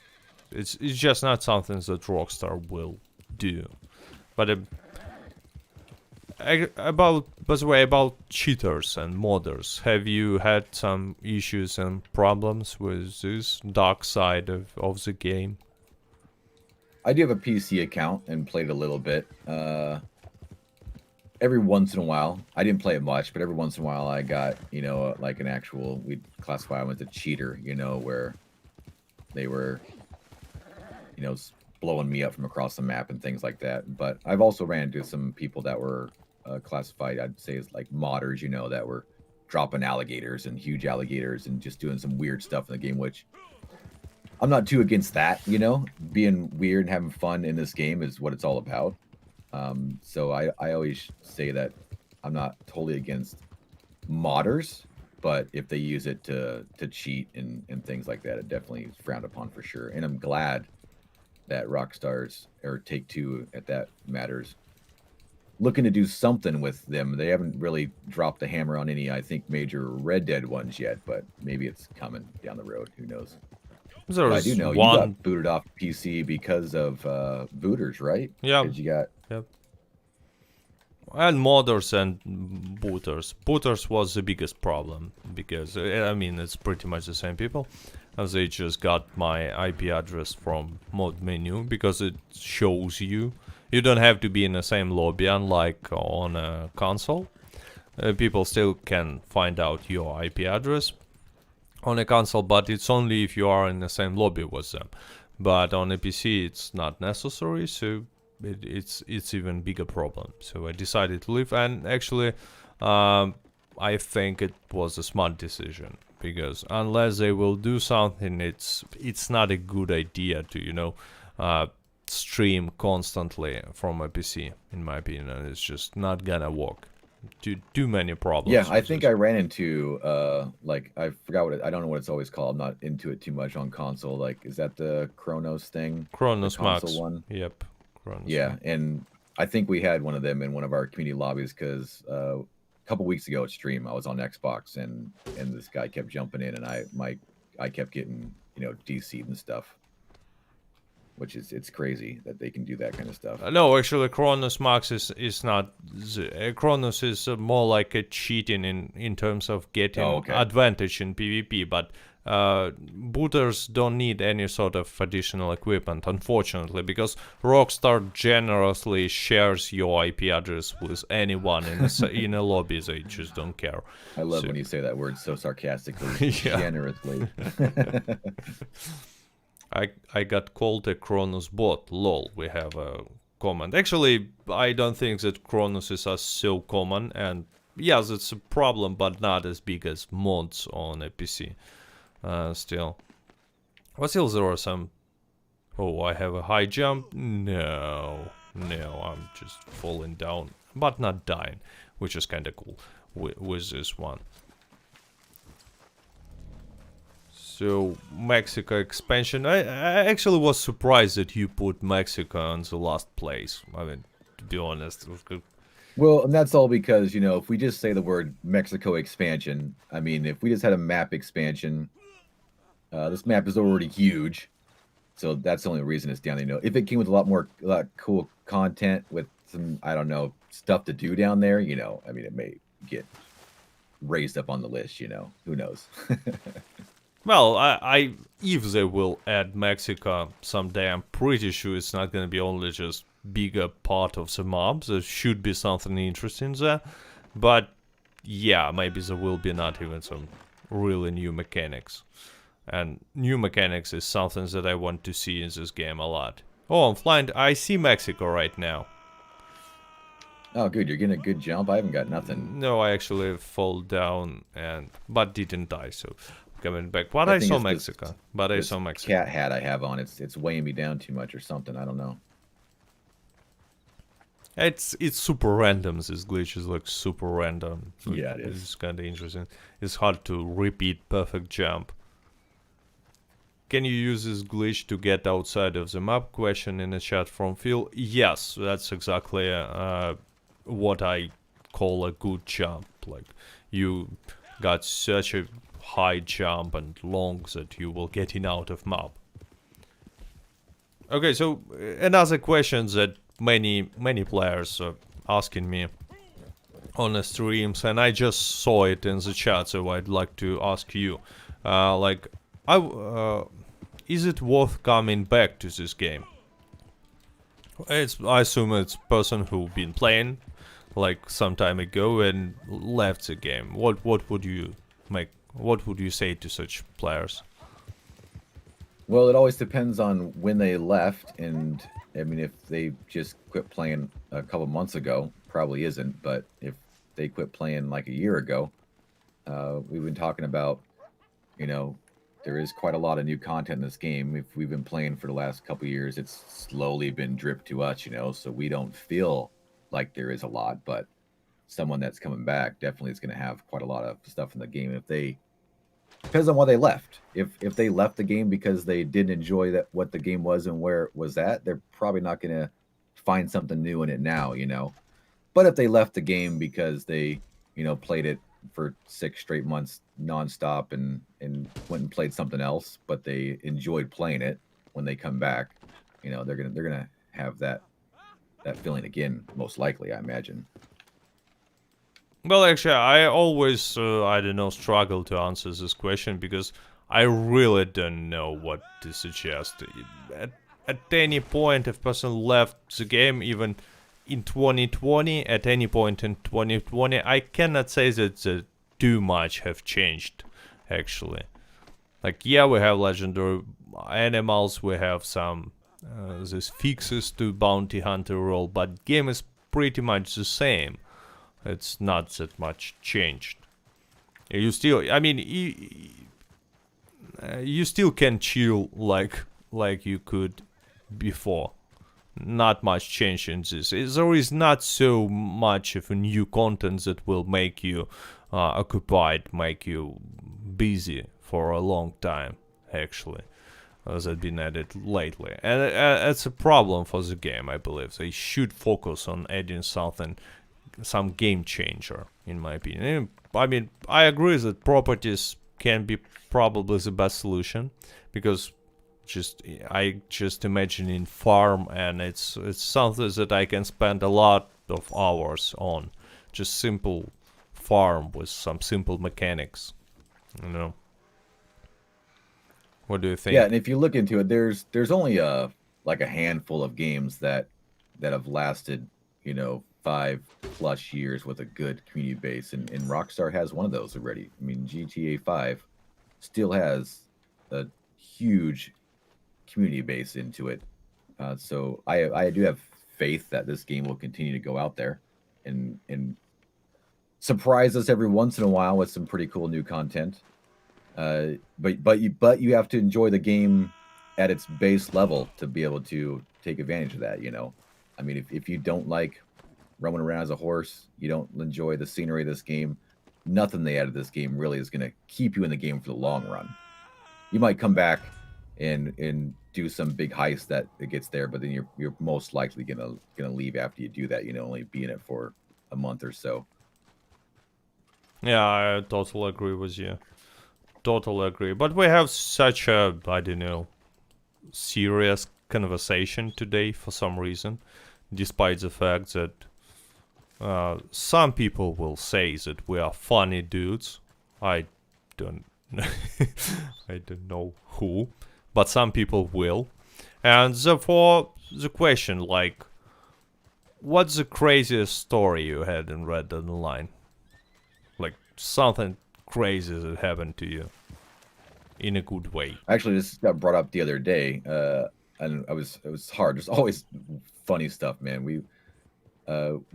it's just not something that Rockstar will do. But by the way, about cheaters and modders, have you had some issues and problems with this dark side of the game? I do have a PC account and played a little bit. Every once in a while, I didn't play it much, but every once in a while I got, like an actual, we'd classify them as a cheater, where they were, blowing me up from across the map and things like that. But I've also ran into some people that were classified, I'd say, as like modders, that were dropping alligators and huge alligators and just doing some weird stuff in the game, which I'm not too against that, being weird and having fun in this game is what it's all about. So I always say that I'm not totally against modders, but if they use it to cheat and things like that, it definitely is frowned upon for sure. And I'm glad that Rockstar's or Take-Two at that matters looking to do something with them. They haven't really dropped the hammer on any, I think, major Red Dead ones yet, but maybe it's coming down the road. Who knows? But I do know you got booted off PC because of booters, right? Yeah. Because you got. Yep. And modders and booters. Booters was the biggest problem because I mean it's pretty much the same people. As they just got my IP address from mod menu because it shows you. You don't have to be in the same lobby, unlike on a console. People still can find out your IP address on a console, but it's only if you are in the same lobby with them. But on a PC, it's not necessary, so it's even bigger problem. So I decided to leave, and actually, I think it was a smart decision because unless they will do something, it's not a good idea to stream constantly from a PC. In my opinion, it's just not gonna work. Too many problems. Yeah, I think I ran into like I forgot I don't know what it's always called. I'm not into it too much on console. Like, is that the Chronos thing? Chronos Max one. Yep. Chronos yeah, Max. And I think we had one of them in one of our community lobbies because a couple weeks ago at stream I was on Xbox and this guy kept jumping in and I kept getting DC'd and stuff. Which it's crazy that they can do that kind of stuff. No, actually, Chronos Max is not. Chronos is more like a cheating in terms of getting advantage in PvP, but booters don't need any sort of additional equipment, unfortunately, because Rockstar generously shares your IP address with anyone in a lobby. They just don't care. I love when you say that word so sarcastically, generously. I got called a Chronos bot. Lol, we have a comment. Actually, I don't think that Chronoses are so common, and yes, it's a problem, but not as big as mods on a PC. Still. What else there are some... Oh, I have a high jump? No, I'm just falling down, but not dying, which is kinda cool with this one. So, Mexico expansion. I actually was surprised that you put Mexico on the last place. I mean, to be honest. Well, and that's all because, if we just say the word Mexico expansion, I mean, if we just had a map expansion, this map is already huge. So that's the only reason it's down there. If it came with a lot cool content with some, I don't know, stuff to do down there, I mean, it may get raised up on the list. Who knows? Well, I if they will add Mexico someday, I'm pretty sure it's not gonna be only just bigger part of the map. There should be something interesting there, but yeah, maybe there will be not even some really new mechanics. And new mechanics is something that I want to see in this game a lot. Oh, I'm flying. I see Mexico right now. Oh, good. You're getting a good jump. I haven't got nothing. No, I actually fall down but didn't die. So coming back. But I I think saw it's Mexico. But I saw Mexico. Cat hat I have on. It's weighing me down too much or something. I don't know. It's super random. This glitch is like super random. So Yeah, it is. It's kind of interesting. It's hard to repeat perfect jump. Can you use this glitch to get outside of the map? Question in the chat from Phil. Yes, that's exactly what I call a good jump. Like you got such a high jump and long that you will get in out of map. Okay, so another question that many players are asking me on the streams, and I just saw it in the chat, so I'd like to ask you, is it worth coming back to this game? I assume it's person who been playing like some time ago and left the game. What would you make? What would you say to such players? Well, it always depends on when they left, and I mean, if they just quit playing a couple months ago, probably isn't. But if they quit playing like a year ago, we've been talking about, there is quite a lot of new content in this game. If we've been playing for the last couple of years, it's slowly been dripped to us, so we don't feel like there is a lot. But someone that's coming back definitely is going to have quite a lot of stuff in the game. If they depends on why they left. If they left the game because they didn't enjoy that what the game was and where it was at, they're probably not going to find something new in it now, But if they left the game because they, played it for 6 straight months nonstop and went and played something else, but they enjoyed playing it, when they come back, they're gonna have that feeling again, most likely, I imagine. Well, actually, I always, I don't know, struggle to answer this question because I really don't know what to suggest. At any point, if person left the game, even in 2020, at any point in 2020, I cannot say that too much have changed, actually. Like, yeah, we have legendary animals, we have some these fixes to bounty hunter role, but game is pretty much the same. It's not that much changed. You still, I mean, you still can chill like you could before. Not much change in this. There is not so much of a new content that will make you occupied, make you busy for a long time, actually. That been added lately. And it's a problem for the game, I believe. They should focus on adding something, some game changer, in my opinion. I mean, I agree that properties can be probably the best solution, because I just imagine in farm, and it's something that I can spend a lot of hours on. Just simple farm with some simple mechanics, What do you think? Yeah, and if you look into it, there's only a handful of games that have lasted, 5+ years with a good community base, and Rockstar has one of those already. I mean, GTA 5 still has a huge community base into it. So I do have faith that this game will continue to go out there and surprise us every once in a while with some pretty cool new content. But you have to enjoy the game at its base level to be able to take advantage of that. I mean, if you don't like roaming around as a horse, you don't enjoy the scenery of this game, nothing they added to this game really is going to keep you in the game for the long run. You might come back and do some big heist that it gets there, but then you're most likely gonna leave after you do that. Only be in it for a month or so. Yeah, I totally agree with you. Totally agree. But we have such a, I don't know, serious conversation today for some reason, despite the fact that Some people will say that we are funny dudes. I don't I don't know who, but some people will. And therefore, the question, like, what's the craziest story you had in Red Dead Online? Like, something crazy that happened to you in a good way. Actually, this got brought up the other day, and it was hard. There's always funny stuff, man.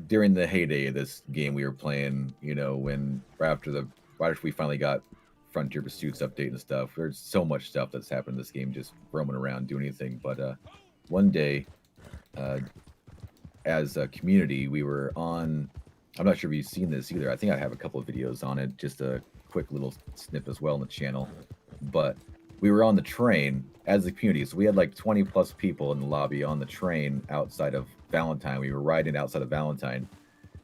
During the heyday of this game we were playing, when right after we finally got Frontier Pursuits update and stuff, there's so much stuff that's happened in this game, just roaming around doing anything. But one day, as a community, we were on. I'm not sure if you've seen this either. I think I have a couple of videos on it, just a quick little snip as well on the channel. But we were on the train as a community, so we had like 20 plus people in the lobby on the train outside of Valentine. We were riding outside of Valentine,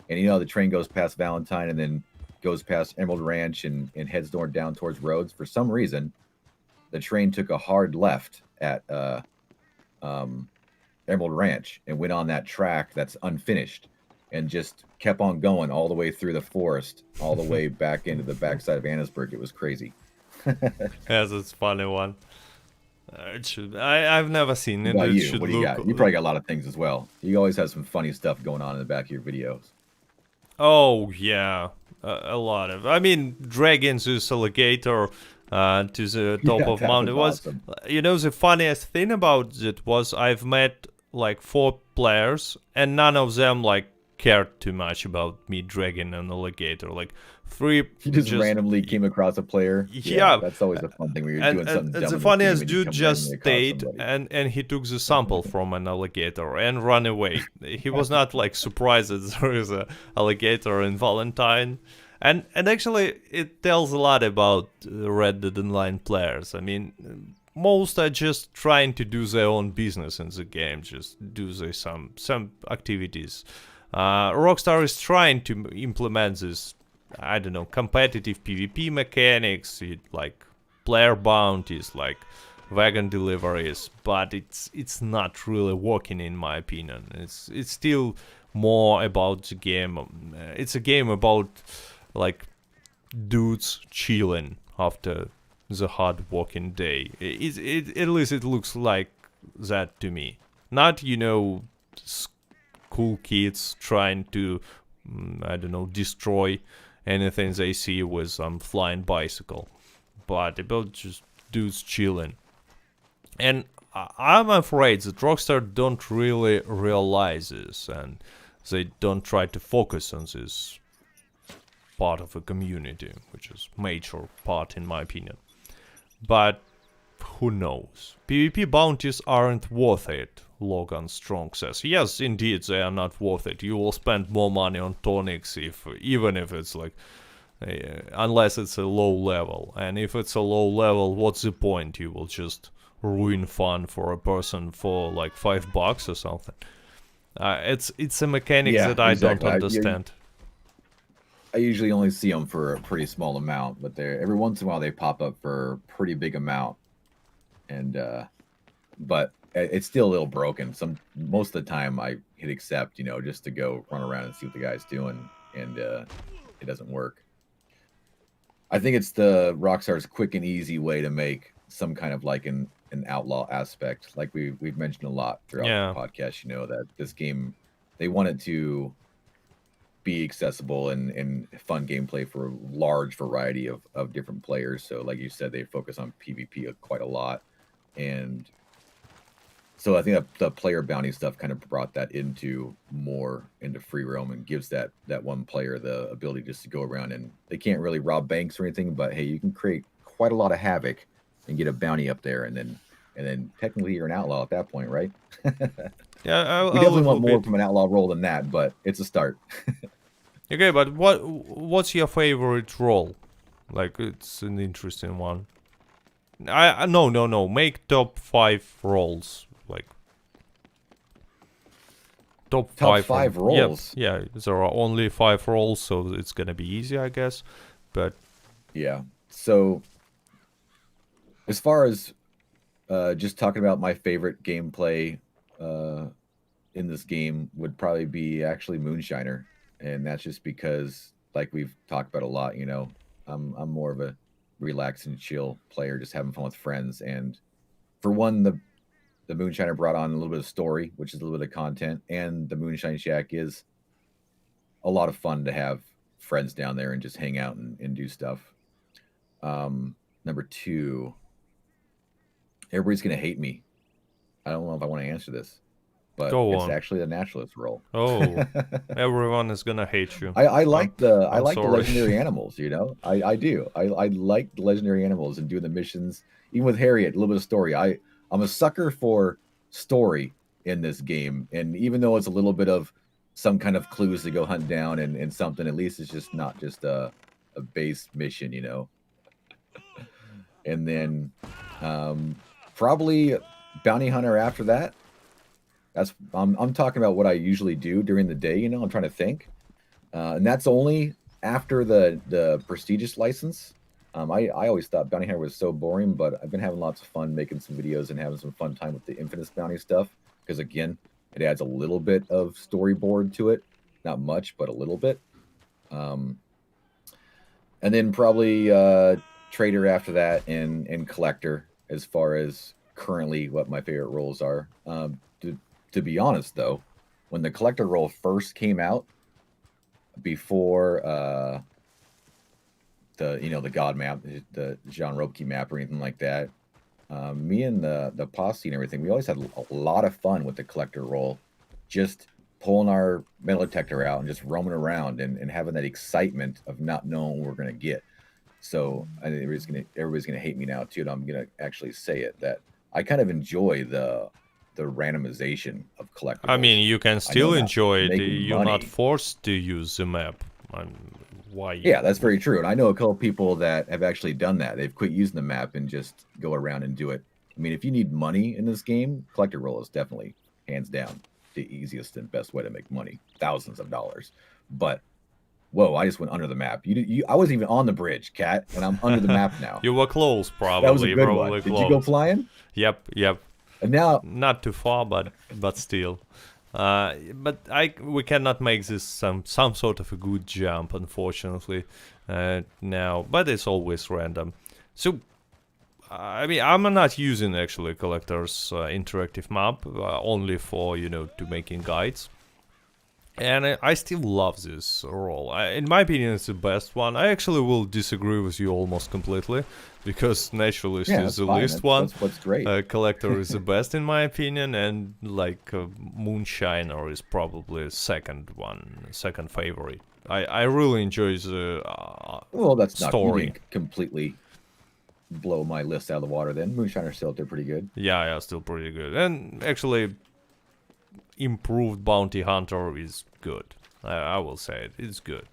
and the train goes past Valentine and then goes past Emerald Ranch and heads down towards Rhodes. For some reason, the train took a hard left at Emerald Ranch and went on that track that's unfinished and just kept on going all the way through the forest, all the way back into the backside of Annesburg. It was crazy. Yes, it's a funny one. It should. I've never seen it. What about It you? should What do you look. got? You probably got a lot of things as well. You always have some funny stuff going on in the back of your videos. Oh yeah, a lot of. I mean, dragging this alligator to the top of that mountain was was. awesome. The funniest thing about it was I've met like 4 players and none of them like cared too much about me dragging an alligator. Like 3 You just randomly came across a player. Yeah, that's always a fun thing when you're doing something dumb. the in the funniest game and you dude come just randomly across stayed somebody. and he took the sample from an alligator and ran away. He was not like surprised that there is a alligator in Valentine. And actually it tells a lot about Red Dead Online players. I mean, most are just trying to do their own business in the game, just do some activities. Rockstar is trying to implement this, I don't know, competitive PvP mechanics, like player bounties, like wagon deliveries, but it's not really working in my opinion. It's still more about the game. It's a game about like dudes chilling after the hard working day. At least it looks like that to me. Not cool kids trying to I don't know, destroy anything they see with some flying bicycle, but about just dudes chilling. And I'm afraid that Rockstar don't really realize this, and they don't try to focus on this part of a community, which is major part in my opinion. But who knows? PvP bounties aren't worth it, Logan Strong says. Yes, indeed, they are not worth it. You will spend more money on tonics even if it's like, unless it's a low level. And if it's a low level, what's the point? You will just ruin fun for a person for like $5 or something. It's a mechanic that I don't understand. I usually only see them for a pretty small amount, but every once in a while they pop up for a pretty big amount. And but it's still a little broken. Most of the time I hit accept, just to go run around and see what the guy's doing, and it doesn't work. I think it's the Rockstar's quick and easy way to make some kind of like an outlaw aspect, like we've mentioned a lot throughout the podcast. That this game, they want it to be accessible and fun gameplay for a large variety of different players. So like you said, they focus on PvP quite a lot. And so I think that the player bounty stuff kind of brought that into free roam and gives that one player the ability just to go around, and they can't really rob banks or anything, but hey, you can create quite a lot of havoc and get a bounty up there, and then technically you're an outlaw at that point, right? Yeah, we definitely want more from an outlaw role than that, but it's a start. Okay, but what's your favorite role? Like, it's an interesting one. No. Make top 5 roles. Like top 5 roles. Yeah, there are only 5 roles, so it's gonna be easy, I guess. But yeah. So as far as just talking about my favorite gameplay in this game would probably be actually Moonshiner. and that's just because, like we've talked about a lot, I'm more of a relax and chill player, just having fun with friends. And for one, the Moonshiner brought on a little bit of story, which is a little bit of content, and the Moonshine Shack is a lot of fun to have friends down there and just hang out and do stuff. Number two, everybody's gonna hate me. I don't know if I want to answer this, but Go it's on. actually the naturalist role. Oh, everyone is gonna hate you. I like the I'm sorry. legendary animals. I do. I like the legendary animals and doing the missions. Even with Harriet, a little bit of story. I'm a sucker for story in this game, and even though it's a little bit of some kind of clues to go hunt down and something, at least it's just not just a base mission. And then probably bounty hunter after that. That's I'm talking about what I usually do during the day. I'm trying to think, and that's only after the prestigious license. I always thought bounty hunter was so boring, but I've been having lots of fun making some videos and having some fun time with the infamous bounty stuff, because again, it adds a little bit of storyboard to it, not much, but a little bit. And then probably trader after that, and collector, as far as currently what my favorite roles are. To be honest, though, when the collector role first came out, before the God map, the John Robke map, or anything like that, me and the posse and everything, we always had a lot of fun with the collector role, just pulling our metal detector out and just roaming around and having that excitement of not knowing what we're gonna get. So I think everybody's gonna hate me now too, and I'm gonna actually say it, that I kind of enjoy the randomization of collectibles. I mean, you can still enjoy it. making You're not money. forced to use the map. Why? Yeah, that's very true. And I know a couple people that have actually done that. They've quit using the map and just go around and do it. I mean, if you need money in this game, collector roll is definitely, hands down, the easiest and best way to make money. Thousands of dollars. But whoa, I just went under the map. I wasn't even on the bridge, Cat, and I'm under the map now. You were close, probably. That was a good probably one. Close. Did you go flying? Yep. And now, Not too far, but still. But we cannot make this some sort of a good jump, unfortunately, now. But it's always random. So, I mean, I'm not using actually collector's interactive map, only for to making guides. And I still love this role. In my opinion, it's the best one. I actually will disagree with you almost completely, because Naturalist is the least one. That's what's great. Collector is the best in my opinion, and Moonshiner is probably second favorite. I really enjoy the well, that's story. Not, you didn't completely blow my list out of the water then. Moonshiner's still, they're pretty good. Yeah, still pretty good. And actually, improved Bounty Hunter is good. I will say it. It's good.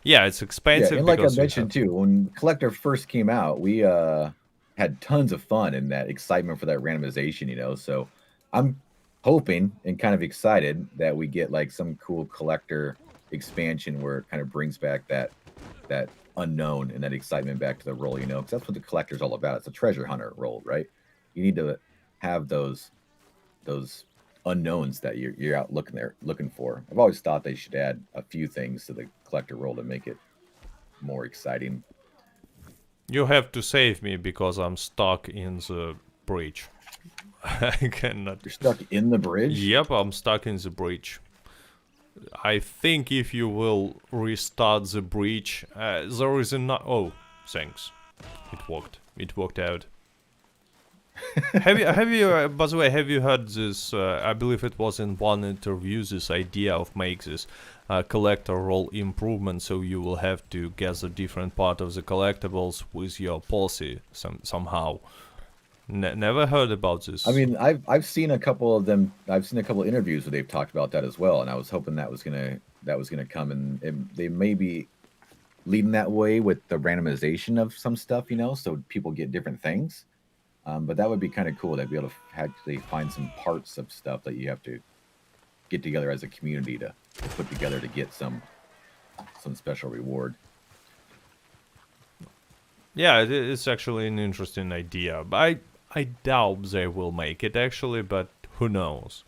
Yeah, it's expensive. Yeah, and like I mentioned too, when Collector first came out, we had tons of fun and that excitement for that randomization, So I'm hoping and kind of excited that we get like some cool Collector expansion where it kind of brings back that unknown and that excitement back to the role, because that's what the Collector's all about. It's a treasure hunter role, right? You need to have those unknowns that you're out looking for. I've always thought they should add a few things to the collector role to make it more exciting. You have to save me because I'm stuck in the bridge. I cannot. You're stuck in the bridge? Yep, I'm stuck in the bridge. I think if you will restart the bridge, there is oh, thanks. It worked. It worked out. Have you by the way, have you heard this, I believe it was in one interview, this idea of make this collector role improvement, so you will have to gather different part of the collectibles with your posse somehow. Never heard about this. I mean, I've seen a couple of them. I've seen a couple of interviews where they've talked about that as well, and I was hoping that was gonna come, and they may be leading that way with the randomization of some stuff, so people get different things. But that would be kind of cool to be able to actually find some parts of stuff that you have to get together as a community to put together to get some special reward. Yeah, it's actually an interesting idea. But I doubt they will make it actually, but who knows?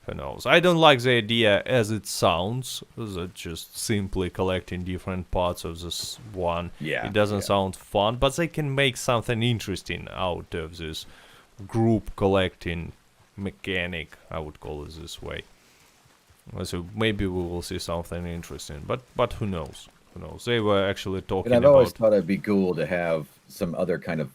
Who knows? I don't like the idea as it sounds, that just simply collecting different parts of this one. Yeah, It doesn't yeah. sound fun, but they can make something interesting out of this group collecting mechanic, I would call it this way. So maybe we will see something interesting, but who knows? Who knows? They were actually talking And I've always about... thought it'd be cool to have some other kind of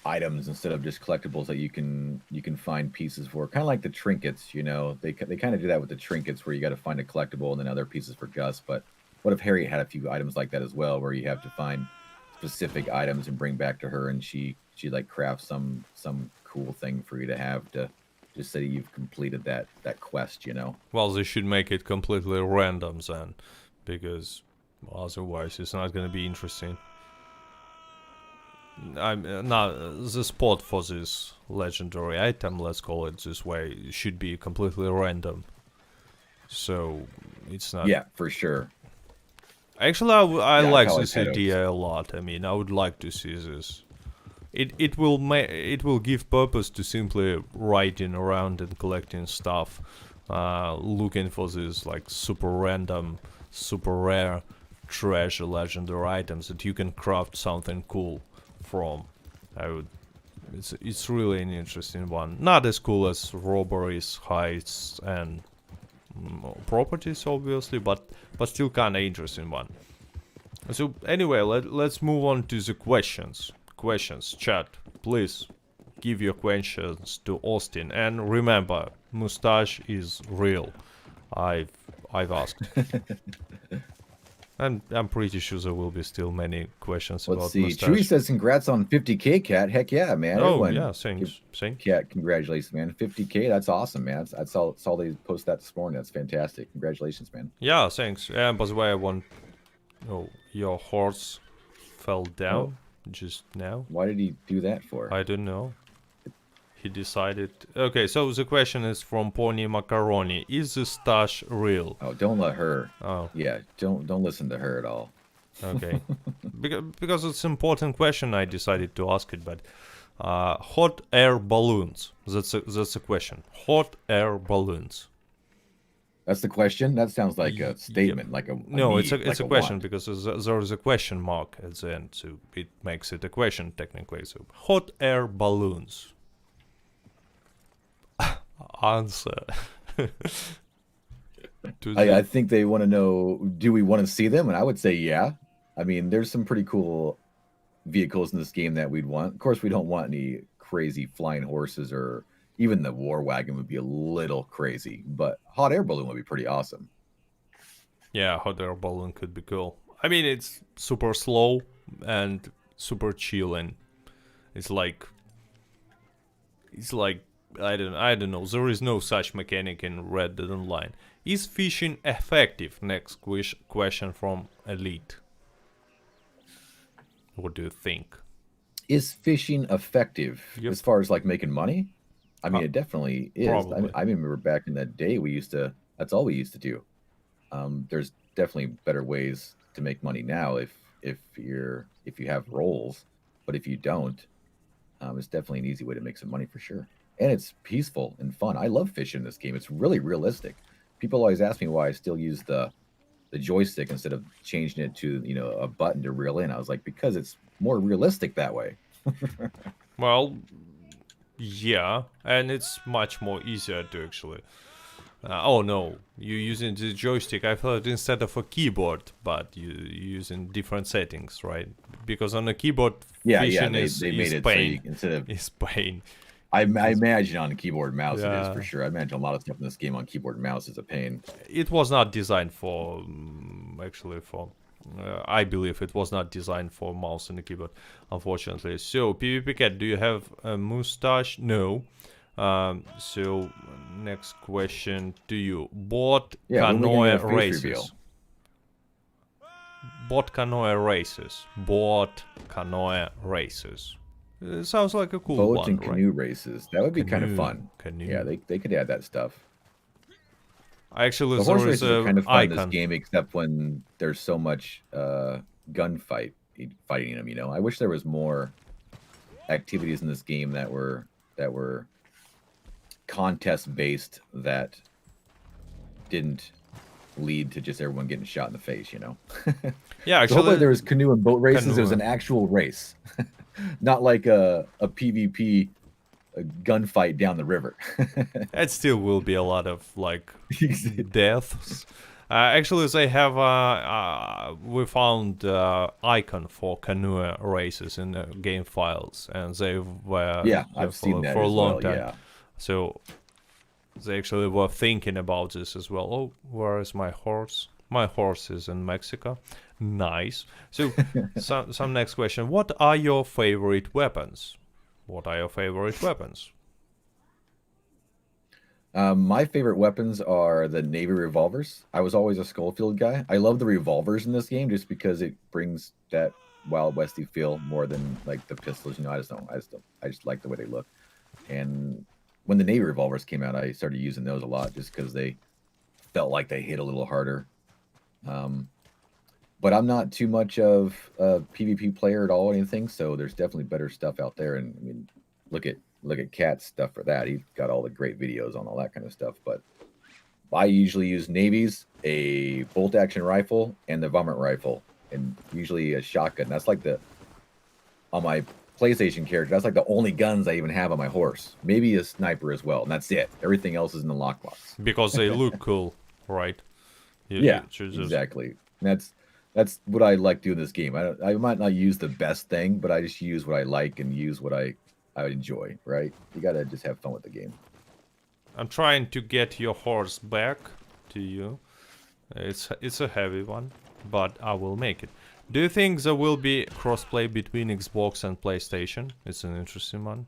items instead of just collectibles that you can find pieces for, kind of like the trinkets. You know, they kind of do that with the trinkets, where you got to find a collectible and then other pieces for Gus. But what if Harriet had a few items like that as well, where you have to find specific items and bring back to her, and she like crafts some cool thing for you to have to just say you've completed that quest, you know? Well, they should make it completely random then, because otherwise it's not going to be interesting. The spot for this legendary item, let's call it this way, should be completely random. So it's not... Yeah, for sure. Actually, I Yeah, like College this Headows. idea a lot. I mean, I would like to see this. It will give purpose to simply riding around and collecting stuff, looking for these like super random, super rare treasure legendary items that you can craft something cool from. It's really an interesting one. Not as cool as robberies, heists, and properties, obviously, but still kind of interesting one. So anyway, let's move on to the questions. Questions, chat, please give your questions to Austin, and remember, mustache is real. I've asked. And I'm pretty sure there will be still many questions Let's about see. mustache. Chewy says, "Congrats on 50K, Cat. Heck yeah, man! Oh Everyone yeah, thanks. Cat, congratulations, man. 50K, that's awesome, man. I saw they post that this morning. That's fantastic. Congratulations, man. Yeah, thanks. And by the way, I want... Oh, your horse fell down just now. Why did he do that for? I don't know. He decided... Okay, so the question is from Pony Macaroni. Is the stash real? Oh, don't let her. Oh, Yeah, don't listen to her at all. okay. Because it's an important question, I decided to ask it, but... hot air balloons. That's a question. Hot air balloons. That's the question. That sounds like a statement, like a No, need, it's like a question want. because there is a question mark at the end, so it makes it a question technically. So hot air balloons. Answer. I think they want to know, do we want to see them? And I would say, yeah. I mean, there's some pretty cool vehicles in this game that we'd want. Of course, we don't want any crazy flying horses, or even the war wagon would be a little crazy, but hot air balloon would be pretty awesome. Yeah, hot air balloon could be cool. I mean, it's super slow and super chill, and it's like I don't know. There is no such mechanic in Red Dead Online. Is fishing effective? Next question from Elite. What do you think? Is fishing effective as far as like making money? I mean, it definitely is. Probably. I remember back in the day, that's all we used to do. There's definitely better ways to make money now if you have roles, but if you don't, it's definitely an easy way to make some money for sure. And it's peaceful and fun. I love fishing in this game. It's really realistic. People always ask me why I still use the joystick instead of changing it to, you know, a button to reel in. I was like, because it's more realistic that way. Well, yeah, and it's much more easier to actually... oh no, you're using the joystick. I thought instead of a keyboard, but you're using different settings, right? Because on a keyboard, fishing they made it pain. so instead of... It's pain. I imagine on a keyboard and mouse it is Yeah. for sure. I imagine a lot of stuff in this game on keyboard and mouse is a pain. It was not designed for, I believe it was not designed for mouse and a keyboard, unfortunately. So, PvP Cat, do you have a mustache? No. So, next question to you. Bot canoe races. Bot canoe races. Bot canoe races. Sounds like a cool Boat one, and canoe races. That would be kind of fun. Canoe. Yeah, they could add that stuff. Actually, The horse there is races are a kind of fun in this icon. game, except when there's so much gunfighting in them. You know, I wish there was more activities in this game that were contest based that didn't lead to just everyone getting shot in the face, you know. Yeah, So hopefully actually, there was canoe and boat races. There was canoe. an actual race, not like a PvP gunfight down the river. It still will be a lot of like deaths. Actually, they have we found icon for canoe races in the game files, and they were Yeah, there I've seen that for a as long well. time. Yeah. So they actually were thinking about this as well. Oh, where is my horse? My horse is in Mexico. Nice. So, some next question. What are your favorite weapons? What are your favorite weapons? My favorite weapons are the Navy revolvers. I was always a Schofield guy. I love the revolvers in this game just because it brings that Wild Westy feel more than like the pistols. You know, I just like the way they look. And when the Navy revolvers came out, I started using those a lot just because they felt like they hit a little harder. But I'm not too much of a PvP player at all or anything, so there's definitely better stuff out there. And I mean, look at Cat's stuff for that. He's got all the great videos on all that kind of stuff. But I usually use navies, a bolt action rifle, and the varmint rifle, and usually a shotgun. That's like on my PlayStation character. That's like the only guns I even have on my horse. Maybe a sniper as well, and that's it. Everything else is in the lockbox. Because they look cool, right? Yeah, You just- exactly. That's what I like doing this game. I might not use the best thing, but I just use what I like and use what I enjoy. Right? You gotta just have fun with the game. I'm trying to get your horse back to you. It's a heavy one, but I will make it. Do you think there will be crossplay between Xbox and PlayStation? It's an interesting one.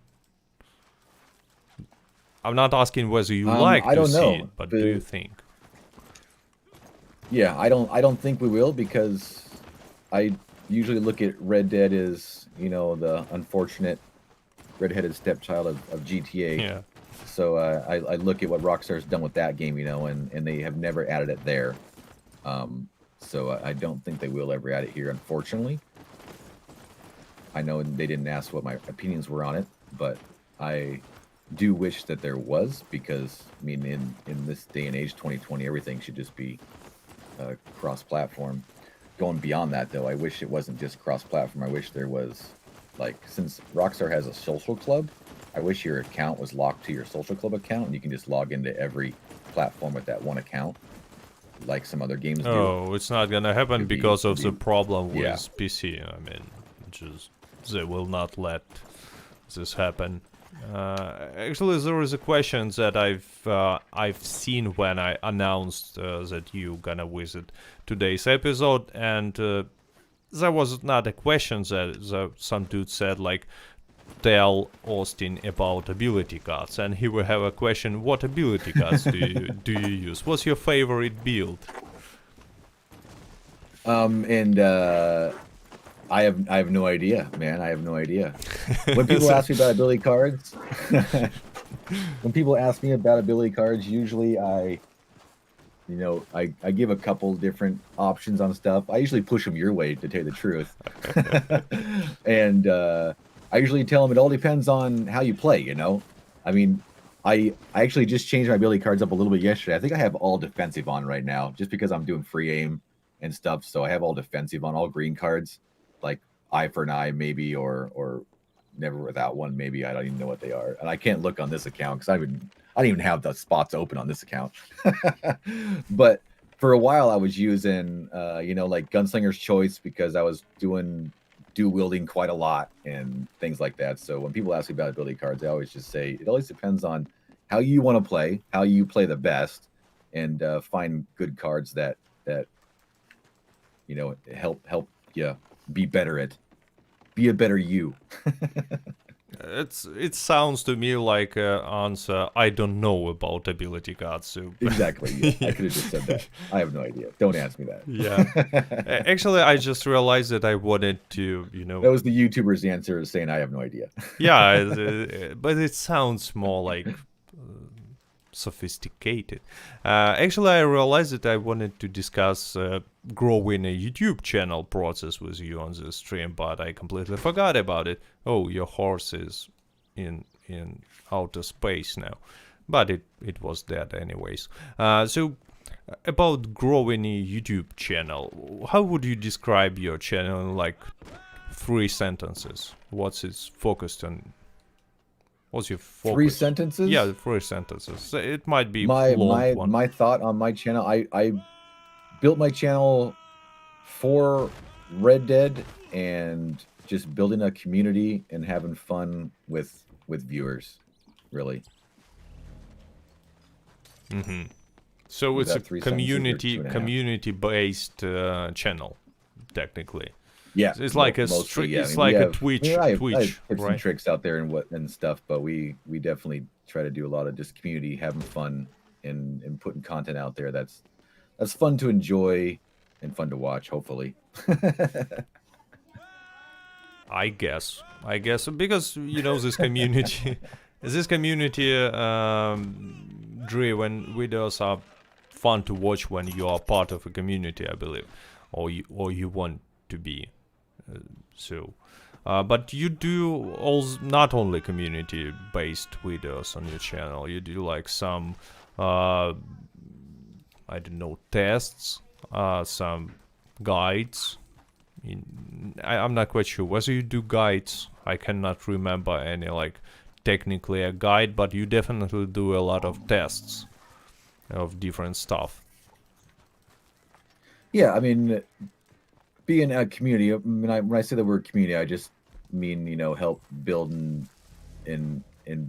I'm not asking whether you like I to don't see know. it, but do you think? Yeah, I don't think we will because I usually look at Red Dead as, you know, the unfortunate redheaded stepchild of GTA. Yeah. So I look at what Rockstar's done with that game, you know, and they have never added it there. So I don't think they will ever add it here, unfortunately. I know they didn't ask what my opinions were on it, but I do wish that there was because, I mean, in this day and age, 2020, everything should just be cross-platform. Going beyond that, though, I wish it wasn't just cross-platform. I wish there was, like, since Rockstar has a social club, I wish your account was locked to your social club account and you can just log into every platform with that one account, like some other games do. Oh, it's not gonna happen because of the problem with yeah. PC. I mean, just they will not let this happen. Actually, there is a question that I've seen when I announced that you gonna visit today's episode, and there was not a question that some dude said like, tell Austin about ability cards, and he will have a question: what ability cards do you use? What's your favorite build? I have no idea, man. I have no idea. When people ask me about ability cards, usually I give a couple different options on stuff. I usually push them your way, to tell you the truth. And I usually tell them it all depends on how you play, you know? I mean, I actually just changed my ability cards up a little bit yesterday. I think I have all defensive on right now, just because I'm doing free aim and stuff. So I have all defensive on, all green cards, like eye for an eye, maybe, or never without one, maybe. I don't even know what they are, and I can't look on this account because I don't even have the spots open on this account. But for a while, I was using, like Gunslinger's Choice because I was doing dual wielding quite a lot and things like that. So when people ask me about ability cards, I always just say it always depends on how you want to play, how you play the best, and find good cards that help you be a better you. It sounds to me like answer I don't know about ability cards. So Exactly. Yeah. I could have just said that. I have no idea. Don't ask me that. Yeah. Actually, I just realized that I wanted to, That was the YouTuber's answer, saying I have no idea. Yeah, but it sounds more like sophisticated. Actually, I realized that I wanted to discuss growing a YouTube channel process with you on the stream, but I completely forgot about it. Oh, your horse is in outer space now. but it was dead anyways. So about growing a YouTube channel, how would you describe your channel in like 3 sentences? What's it focused on? What's your focus? 3 sentences? Yeah, 3 sentences. It might be My long one. my thought on my channel. I built my channel for Red Dead and just building a community and having fun with viewers, really. So Was it's a that 3 sentences or 2.5? community-based channel, technically. Yeah, It's like a mostly, yeah. it's I mean, like a Twitch, I have tips right? and tricks out there and stuff, but we definitely try to do a lot of just community, having fun, and putting content out there that's fun to enjoy and fun to watch. Hopefully. I guess because this community, driven videos are fun to watch when you are part of a community, I believe, or you want to be. But you do also not only community-based videos on your channel. You do like some, I don't know, tests, some guides. I'm not quite sure whether you do guides. I cannot remember any like technically a guide, but you definitely do a lot of tests of different stuff. Yeah, I mean, being a community. When I say the word community, I just mean help build and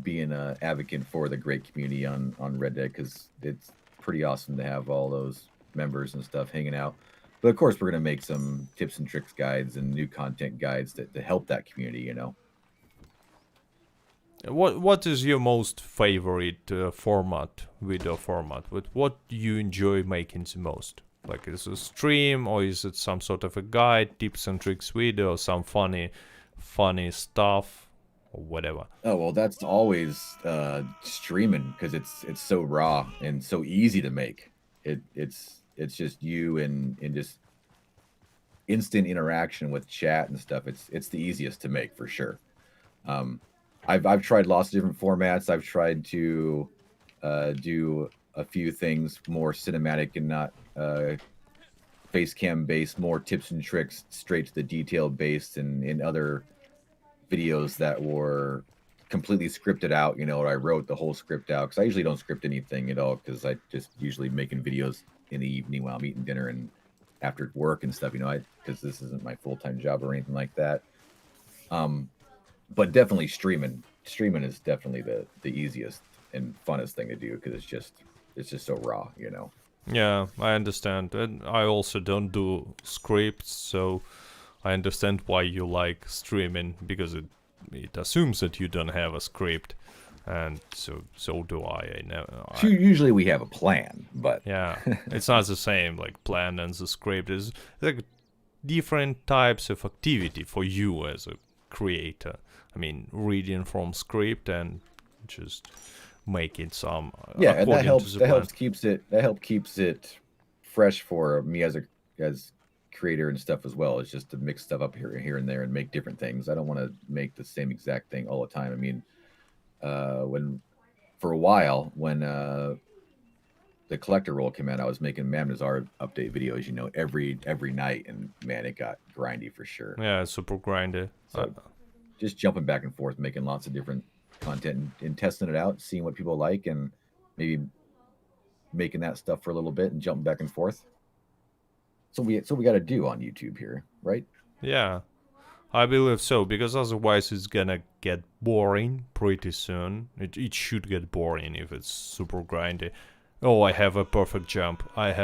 being an advocate for the great community on Red Dead, because it's pretty awesome to have all those members and stuff hanging out. But of course, we're gonna make some tips and tricks guides and new content guides to help that community. What is your most favorite video format? What do you enjoy making the most? Like, is it a stream, or is it some sort of a guide, tips and tricks video, some funny stuff, or whatever? Oh well, that's always streaming, because it's so raw and so easy to make. It's just you and just instant interaction with chat and stuff. It's the easiest to make for sure. I've tried lots of different formats. I've tried to do a few things more cinematic and not face cam based, more tips and tricks, straight to the detail based, and in other videos that were completely scripted out. I wrote the whole script out, because I usually don't script anything at all, because I just usually making videos in the evening while I'm eating dinner and after work and stuff, because this isn't my full-time job or anything like that. But definitely streaming is definitely the easiest and funnest thing to do, because it's just so raw. Yeah, I understand. And I also don't do scripts, so I understand why you like streaming, because it assumes that you don't have a script, and so do I. Usually we have a plan, but yeah, it's not the same. Like, plan and the script is like different types of activity for you as a creator. I mean, reading from script and just making some and that helps keeps it fresh for me as creator and stuff as well. It's just to mix stuff up here and there and make different things. I don't want to make the same exact thing all the time. I mean, for a while when the collector role came out, I was making Mamnazar update videos, every night, and man, it got grindy for sure. Yeah, super grindy. So just jumping back and forth, making lots of different content and testing it out, seeing what people like, and maybe making that stuff for a little bit and jumping back and forth. So we got to do on YouTube here, right? Yeah, I believe so, because otherwise it's gonna get boring pretty soon. It should get boring if it's super grindy. Oh, I have a perfect jump. Like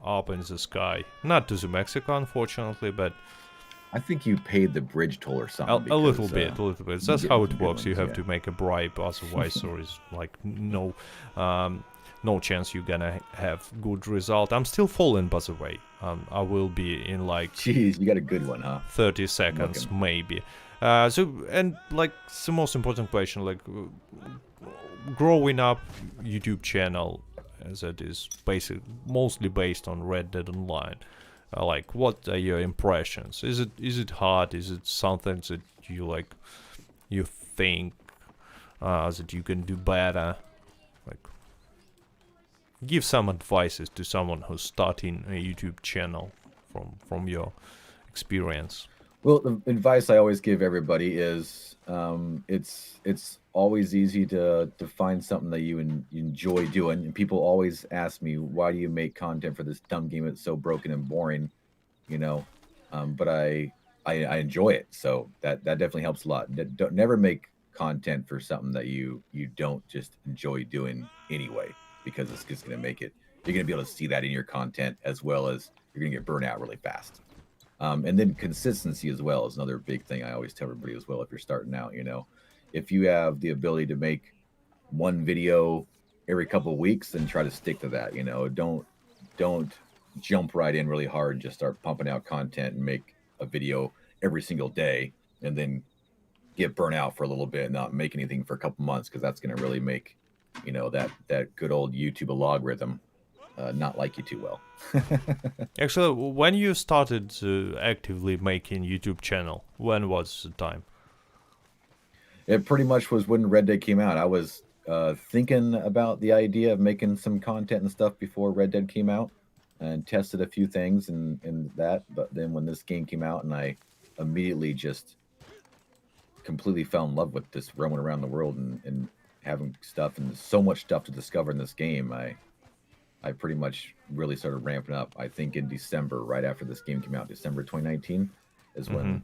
up in the sky. Not to the Mexico, unfortunately, but I think you paid the bridge toll or something. A little bit. That's how it works. You have to make a bribe, otherwise there is like no chance you're gonna have good result. I'm still falling, by the way. I will be in like... Jeez, you got a good one, huh? 30 seconds, maybe. And like the most important question, like growing up YouTube channel that is mostly based on Red Dead Online. Like, what are your impressions? Is it hard? Is it something that you think that you can do better? Like, give some advices to someone who's starting a YouTube channel from your experience. Well, the advice I always give everybody is it's always easy to find something that you enjoy doing. And people always ask me, why do you make content for this dumb game that's so broken and boring? You know, but I enjoy it, so that definitely helps a lot. Don't never make content for something that you don't just enjoy doing anyway, because it's just going to make it. You're going to be able to see that in your content, as well as you're going to get burnt out really fast. And then consistency as well is another big thing I always tell everybody as well. If you're starting out, if you have the ability to make one video every couple of weeks, then try to stick to that. Don't jump right in really hard and just start pumping out content and make a video every single day and then get burnt out for a little bit and not make anything for a couple months, because that's going to really make that good old YouTube algorithm not like you too well. Actually, when you started actively making YouTube channel, when was the time? It pretty much was when Red Dead came out. I was thinking about the idea of making some content and stuff before Red Dead came out, and tested a few things and that. But then when this game came out, and I immediately just completely fell in love with this roaming around the world and having stuff, and so much stuff to discover in this game, I pretty much really started ramping up. I think in December, right after this game came out, December 2019 is when.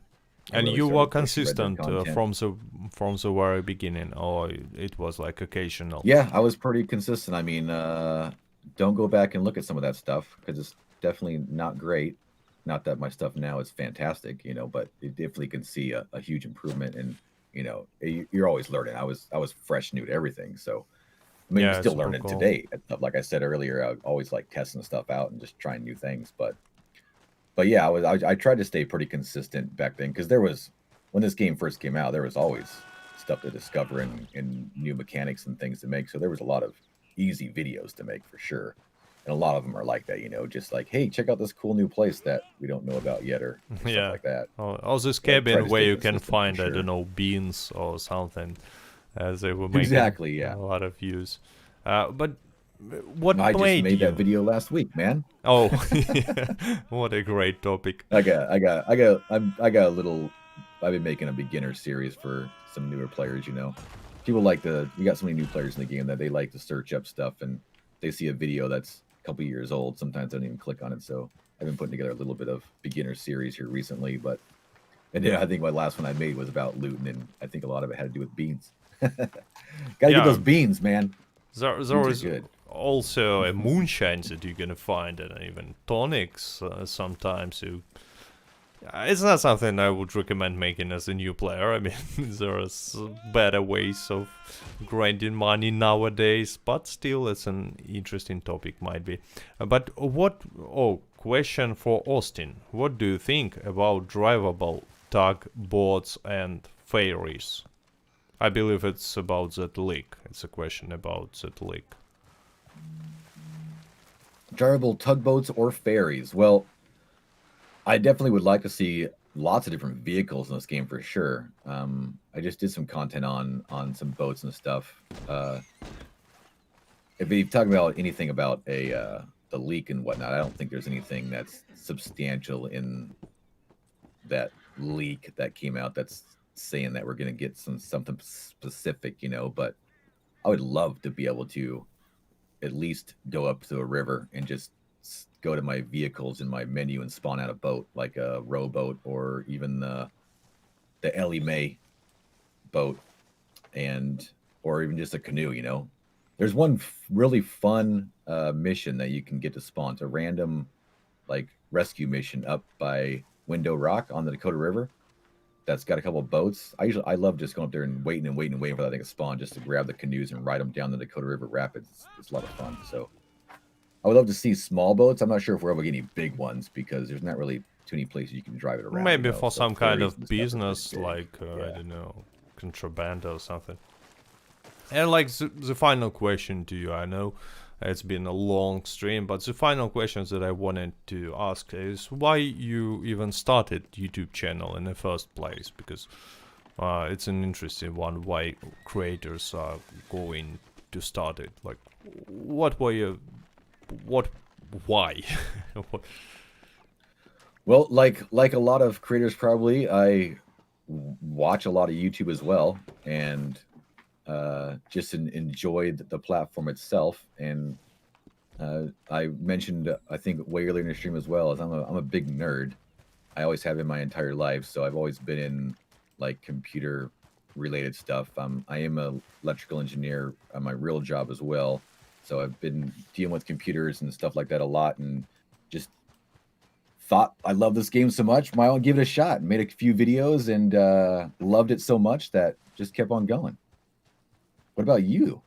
And you were consistent from the very beginning, or it was like occasional? Yeah, I was pretty consistent. I mean, don't go back and look at some of that stuff, because it's definitely not great. Not that my stuff now is fantastic, but you definitely can see a huge improvement. And you're always learning. I was fresh, new to everything, so. I mean, I'm still learning today. Like I said earlier, I always like testing stuff out and just trying new things. But yeah, I tried to stay pretty consistent back then, because when this game first came out, there was always stuff to discover and new mechanics and things to make. So there was a lot of easy videos to make for sure. And a lot of them are like that, just like, hey, check out this cool new place that we don't know about yet, or stuff like that. Or this cabin where you can find, I don't know, beans or something. As they were making a lot of views. But what I just made that video last week, man. Oh, what a great topic. I got a little. I've been making a beginner series for some newer players. People we got so many new players in the game that they like to search up stuff, and they see a video that's a couple years old. Sometimes they don't even click on it. So I've been putting together a little bit of beginner series here recently. And then I think my last one I made was about looting, and I think a lot of it had to do with beans. Gotta get those beans, man. There is also a moonshine that you're gonna find, and even tonics sometimes. It's not something I would recommend making as a new player. I mean, there's better ways of grinding money nowadays, but still, it's an interesting topic, might be. But question for Austin. What do you think about drivable tugboats and ferries? I believe it's about that lake. It's a question about that lake. Drivable tugboats or ferries? Well, I definitely would like to see lots of different vehicles in this game for sure. I just did some content on some boats and stuff. If you talk about anything about the leak and whatnot, I don't think there's anything that's substantial in that leak that came out that's saying that we're going to get something specific, but I would love to be able to at least go up to a river and just go to my vehicles in my menu and spawn out a boat, like a rowboat or even the Ellie Mae boat, or even just a canoe. There's one really fun mission that you can get to spawn. It's a random like rescue mission up by Window Rock on the Dakota River. That's got a couple of boats. I love just going up there and waiting for that thing to spawn, just to grab the canoes and ride them down the Dakota River Rapids. It's a lot of fun. So I would love to see small boats. I'm not sure if we're ever getting big ones, because there's not really too many places you can drive it around. Maybe for some kind of business, like I don't know, contraband or something. And like the final question to you, I know it's been a long stream, but the final questions that I wanted to ask is why you even started YouTube channel in the first place, because It's an interesting one. Why creators are going to start it? Like, what were you? What? Why? What- Well, like a lot of creators, probably I watch a lot of YouTube as well, and just enjoy the platform itself. And I mentioned, I think way earlier in the stream as well, as I'm a big nerd. I always have in my entire life, so I've always been in like computer related stuff. I am a electrical engineer on my real job as well, so I've been dealing with computers and stuff like that a lot, and just thought I love this game so much, why don't give it a shot? Made a few videos and loved it so much that just kept on going. What about you?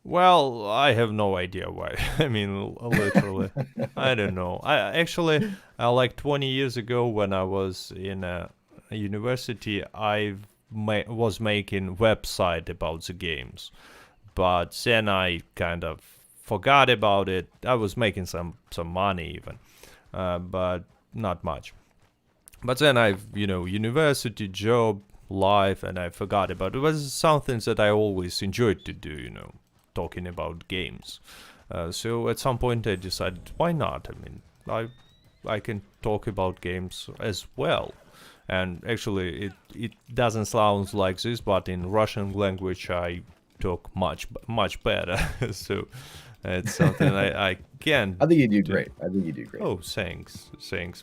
Well, I have no idea why. I mean, literally, I don't know. I actually, like 20 years ago when I was in a university, was making website about the games, but then I kind of forgot about it. I was making some money even, but not much. But then university, job, life, and I forgot about it. It was something that I always enjoyed to do, talking about games. So at some point I decided, why not? I mean, I can talk about games as well. And actually, it doesn't sound like this, but in Russian language I talk much better. So it's something I can. I think you do great. I think you do great. Oh, thanks.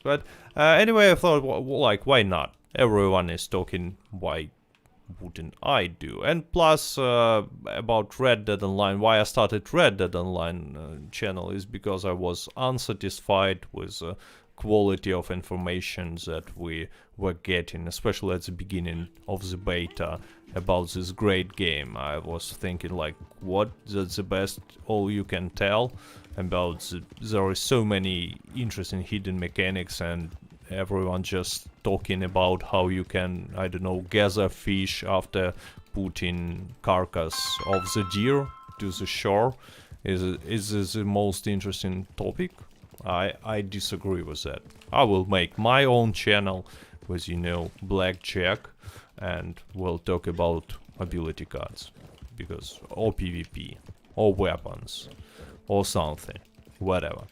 But anyway, I thought, like, why not? Everyone is talking. Why wouldn't I do? And plus, about Red Dead Online, why I started Red Dead Online channel is because I was unsatisfied with quality of information that we were getting, especially at the beginning of the beta about this great game. I was thinking like, what? That's the best all you can tell about there is so many interesting hidden mechanics, and everyone just talking about how you can, I don't know, gather fish after putting carcass of the deer to the shore. Is this the most interesting topic? I disagree with that. I will make my own channel with, blackjack, and we'll talk about ability cards, because or PvP or weapons or something, whatever.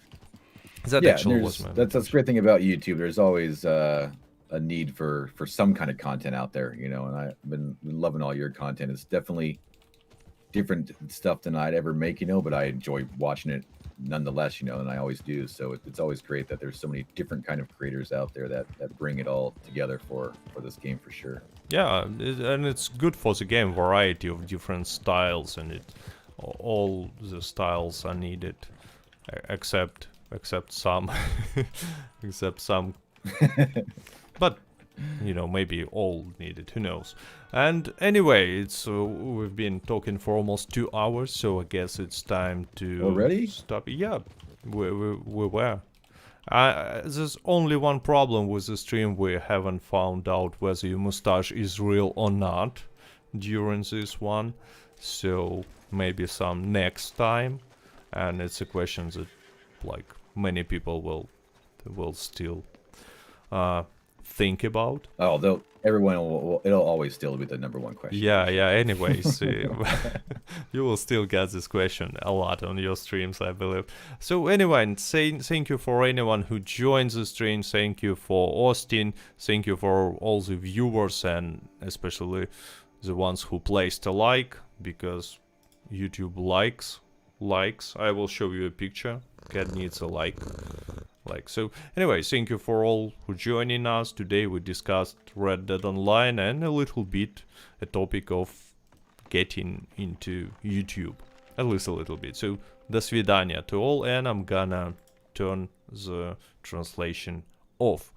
That actually was my that's the great thing about YouTube. There's always a need for some kind of content out there, and I've been loving all your content. It's definitely different stuff than I'd ever make, but I enjoy watching it nonetheless, and I always do. So it's always great that there's so many different kind of creators out there that bring it all together for this game for sure. Yeah, and it's good for the game, variety of different styles, and all the styles are needed, except some, except some, but maybe all needed, who knows. And anyway, it's we've been talking for almost 2 hours, so I guess it's time to already stop. Yeah, we were. There's only one problem with the stream. We haven't found out whether your mustache is real or not during this one, so maybe some next time. And it's a question that, like, many people will still think about. Oh, everyone it'll always still be the number one question. Yeah. Anyways, you will still get this question a lot on your streams, I believe. So anyway, thank you for anyone who joins the stream. Thank you for Austin. Thank you for all the viewers, and especially the ones who placed a like, because YouTube likes. I will show you a picture. Cat needs a like. So anyway, thank you for all who joining us. Today we discussed Red Dead Online and a little bit a topic of getting into YouTube. At least a little bit. So, до свидания to all, and I'm gonna turn the translation off.